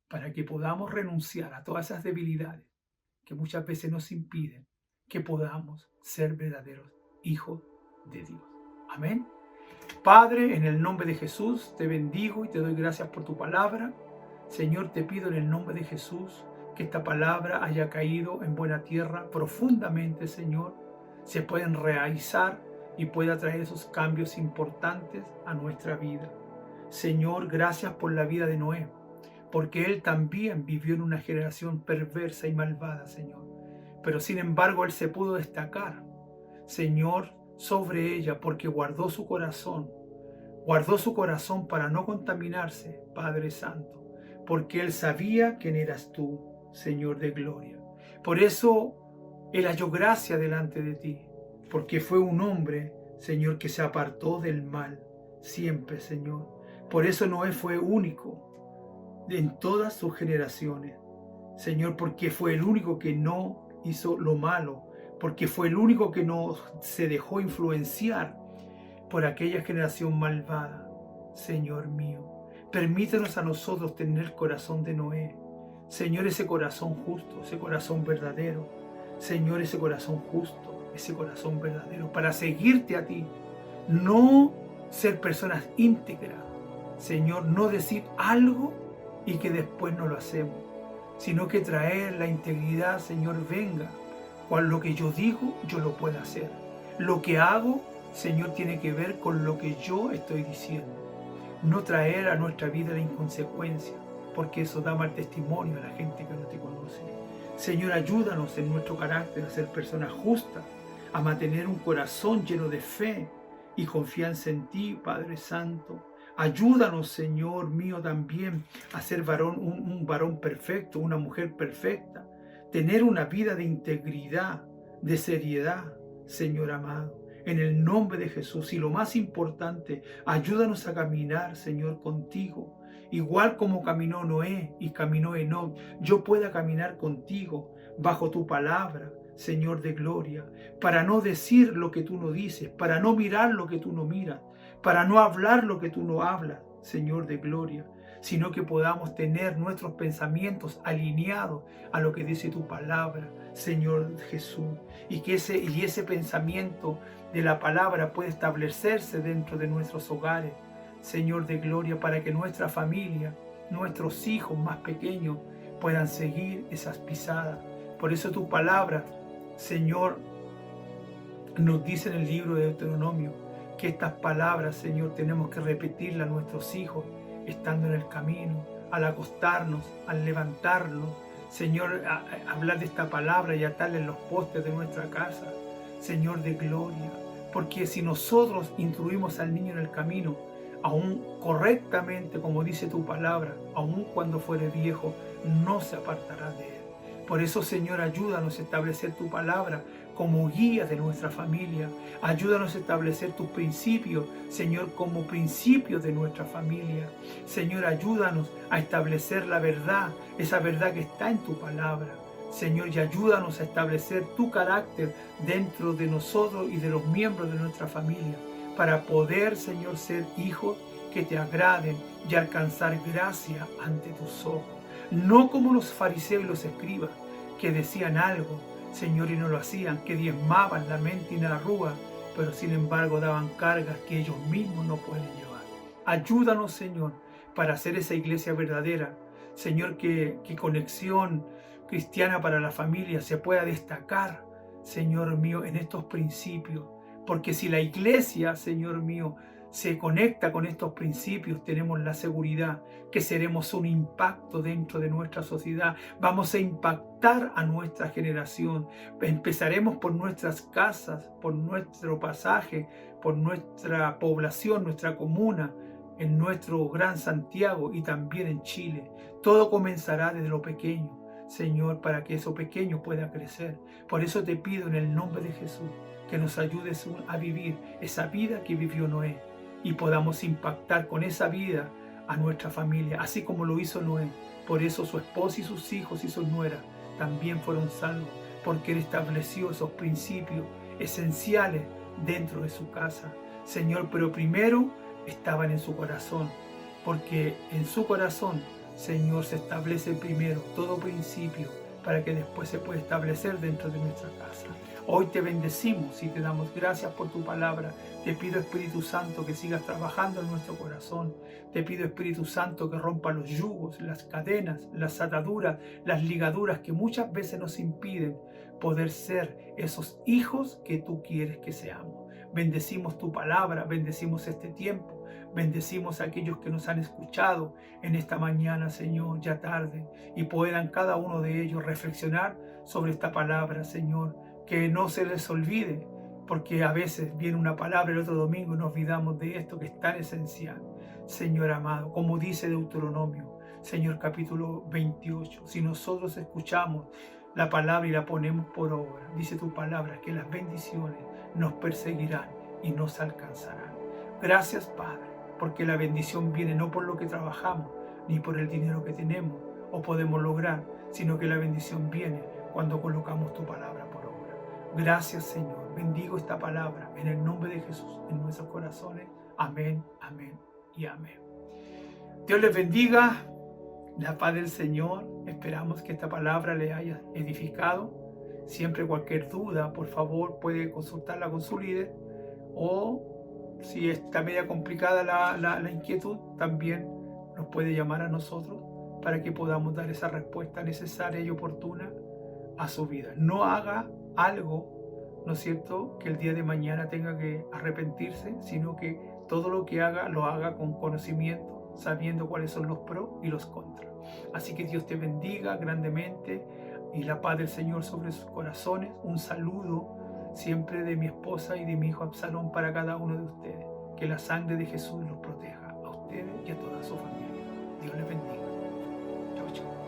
para que podamos renunciar a todas esas debilidades que muchas veces nos impiden que podamos ser verdaderos hijos de Dios. Amén. Padre, en el nombre de Jesús, te bendigo y te doy gracias por tu palabra. Señor, te pido en el nombre de Jesús que esta palabra haya caído en buena tierra profundamente, Señor, se pueda enraizar y pueda traer esos cambios importantes a nuestra vida. Señor, gracias por la vida de Noé, porque él también vivió en una generación perversa y malvada, Señor. Pero sin embargo, él se pudo destacar, Señor, sobre ella, porque guardó su corazón para no contaminarse, Padre Santo, porque él sabía quién eras tú, Señor de gloria. Por eso él halló gracia delante de ti, porque fue un hombre, Señor, que se apartó del mal siempre, Señor. Por eso Noé fue único en todas sus generaciones, Señor, porque fue el único que no hizo lo malo, porque fue el único que no se dejó influenciar por aquella generación malvada. Señor mío, permítenos a nosotros tener el corazón de Noé, Señor, ese corazón justo, ese corazón verdadero, Señor, ese corazón justo, ese corazón verdadero, para seguirte a ti, no ser personas íntegras, Señor, no decir algo y que después no lo hacemos, sino que traer la integridad, Señor, venga. Cuando lo que yo digo, yo lo puedo hacer. Lo que hago, Señor, tiene que ver con lo que yo estoy diciendo. No traer a nuestra vida la inconsecuencia, porque eso da mal testimonio a la gente que no te conoce. Señor, ayúdanos en nuestro carácter a ser personas justas, a mantener un corazón lleno de fe y confianza en ti, Padre Santo. Ayúdanos, Señor mío, también a ser un varón perfecto, una mujer perfecta. Tener una vida de integridad, de seriedad, Señor amado. En el nombre de Jesús. Y lo más importante, ayúdanos a caminar, Señor, contigo. Igual como caminó Noé y caminó Enoc, yo pueda caminar contigo bajo tu palabra, Señor de gloria, para no decir lo que tú no dices, para no mirar lo que tú no miras, para no hablar lo que tú no hablas, Señor de gloria, sino que podamos tener nuestros pensamientos alineados a lo que dice tu palabra, Señor Jesús, y que ese pensamiento de la palabra pueda establecerse dentro de nuestros hogares, Señor de gloria, para que nuestra familia, nuestros hijos más pequeños puedan seguir esas pisadas. Por eso tu palabra, Señor, nos dice en el libro de Deuteronomio que estas palabras, Señor, tenemos que repetirlas a nuestros hijos estando en el camino, al acostarnos, al levantarnos. Señor, hablar de esta palabra y atarla en los postes de nuestra casa, Señor de gloria. Porque si nosotros instruimos al niño en el camino, aún correctamente, como dice tu palabra, aún cuando fuere viejo, no se apartará de él. Por eso, Señor, ayúdanos a establecer tu palabra como guía de nuestra familia. Ayúdanos a establecer tus principios, Señor, como principios de nuestra familia. Señor, ayúdanos a establecer la verdad, esa verdad que está en tu palabra. Señor, y ayúdanos a establecer tu carácter dentro de nosotros y de los miembros de nuestra familia, para poder, Señor, ser hijos que te agraden y alcanzar gracia ante tus ojos. No como los fariseos y los escribas, que decían algo, Señor, y no lo hacían, que diezmaban la mente y la arruga, pero sin embargo daban cargas que ellos mismos no pueden llevar. Ayúdanos, Señor, para hacer esa iglesia verdadera. Señor, que Conexión Cristiana para la Familia se pueda destacar, Señor mío, en estos principios. Porque si la iglesia, Señor mío, se conecta con estos principios, tenemos la seguridad que seremos un impacto dentro de nuestra sociedad. Vamos a impactar a nuestra generación. Empezaremos por nuestras casas, por nuestro pasaje, por nuestra población, nuestra comuna, en nuestro Gran Santiago y también en Chile. Todo comenzará desde lo pequeño, Señor, para que eso pequeño pueda crecer. Por eso te pido en el nombre de Jesús que nos ayudes a vivir esa vida que vivió Noé y podamos impactar con esa vida a nuestra familia, así como lo hizo Noé. Por eso su esposa y sus hijos y sus nueras también fueron salvos, porque Él estableció esos principios esenciales dentro de su casa, Señor. Pero primero estaban en su corazón, porque en su corazón, Señor, se establece primero todo principio para que después se pueda establecer dentro de nuestra casa. Hoy te bendecimos y te damos gracias por tu palabra. Te pido, Espíritu Santo, que sigas trabajando en nuestro corazón. Te pido, Espíritu Santo, que rompa los yugos, las cadenas, las ataduras, las ligaduras que muchas veces nos impiden poder ser esos hijos que tú quieres que seamos. Bendecimos tu palabra, bendecimos este tiempo, bendecimos a aquellos que nos han escuchado en esta mañana, Señor, ya tarde, y puedan cada uno de ellos reflexionar sobre esta palabra, Señor. Que no se les olvide, porque a veces viene una palabra el otro domingo y nos olvidamos de esto que es tan esencial. Señor amado, como dice Deuteronomio, Señor, capítulo 28, si nosotros escuchamos la palabra y la ponemos por obra, dice tu palabra que las bendiciones nos perseguirán y nos alcanzarán. Gracias, Padre, porque la bendición viene no por lo que trabajamos, ni por el dinero que tenemos o podemos lograr, sino que la bendición viene cuando colocamos tu palabra por obra. Gracias, Señor. Bendigo esta palabra en el nombre de Jesús en nuestros corazones. Amén, amén y amén. Dios les bendiga. La paz del Señor. Esperamos que esta palabra le haya edificado. Siempre cualquier duda, por favor, puede consultarla con su líder. O si está media complicada la inquietud, también nos puede llamar a nosotros para que podamos dar esa respuesta necesaria y oportuna a su vida. No haga algo, ¿no es cierto?, que el día de mañana tenga que arrepentirse, sino que todo lo que haga, lo haga con conocimiento, sabiendo cuáles son los pros y los contras. Así que Dios te bendiga grandemente. y la paz del Señor sobre sus corazones. Un saludo siempre de mi esposa y de mi hijo Absalón para cada uno de ustedes. Que la sangre de Jesús los proteja a ustedes y a toda su familia. Dios les bendiga. Chao, chao.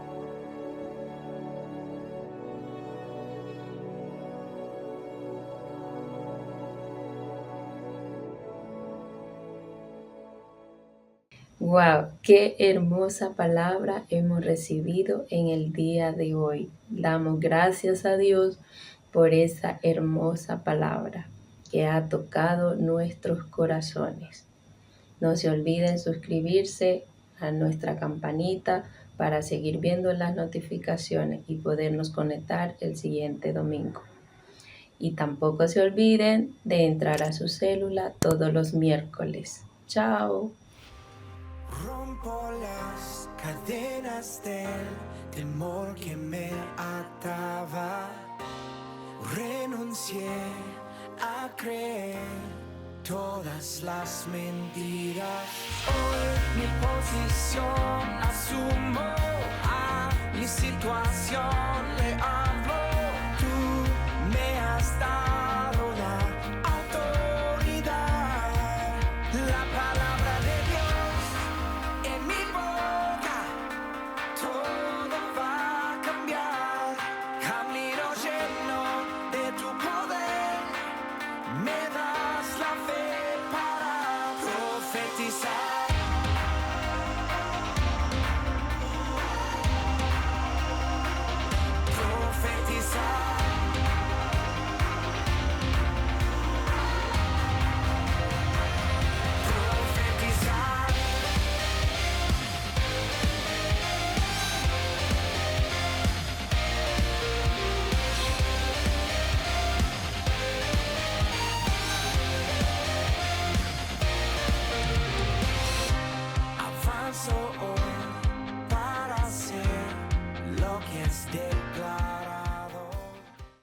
Wow, qué hermosa palabra hemos recibido en el día de hoy. Damos gracias a Dios por esa hermosa palabra que ha tocado nuestros corazones. No se olviden suscribirse a nuestra campanita para seguir viendo las notificaciones y podernos conectar el siguiente domingo. Y tampoco se olviden de entrar a su célula todos los miércoles. ¡Chao! Rompo las cadenas del temor que me ataba. Renuncié a creer todas las mentiras. Hoy mi posición asumo, a mi situación le amo.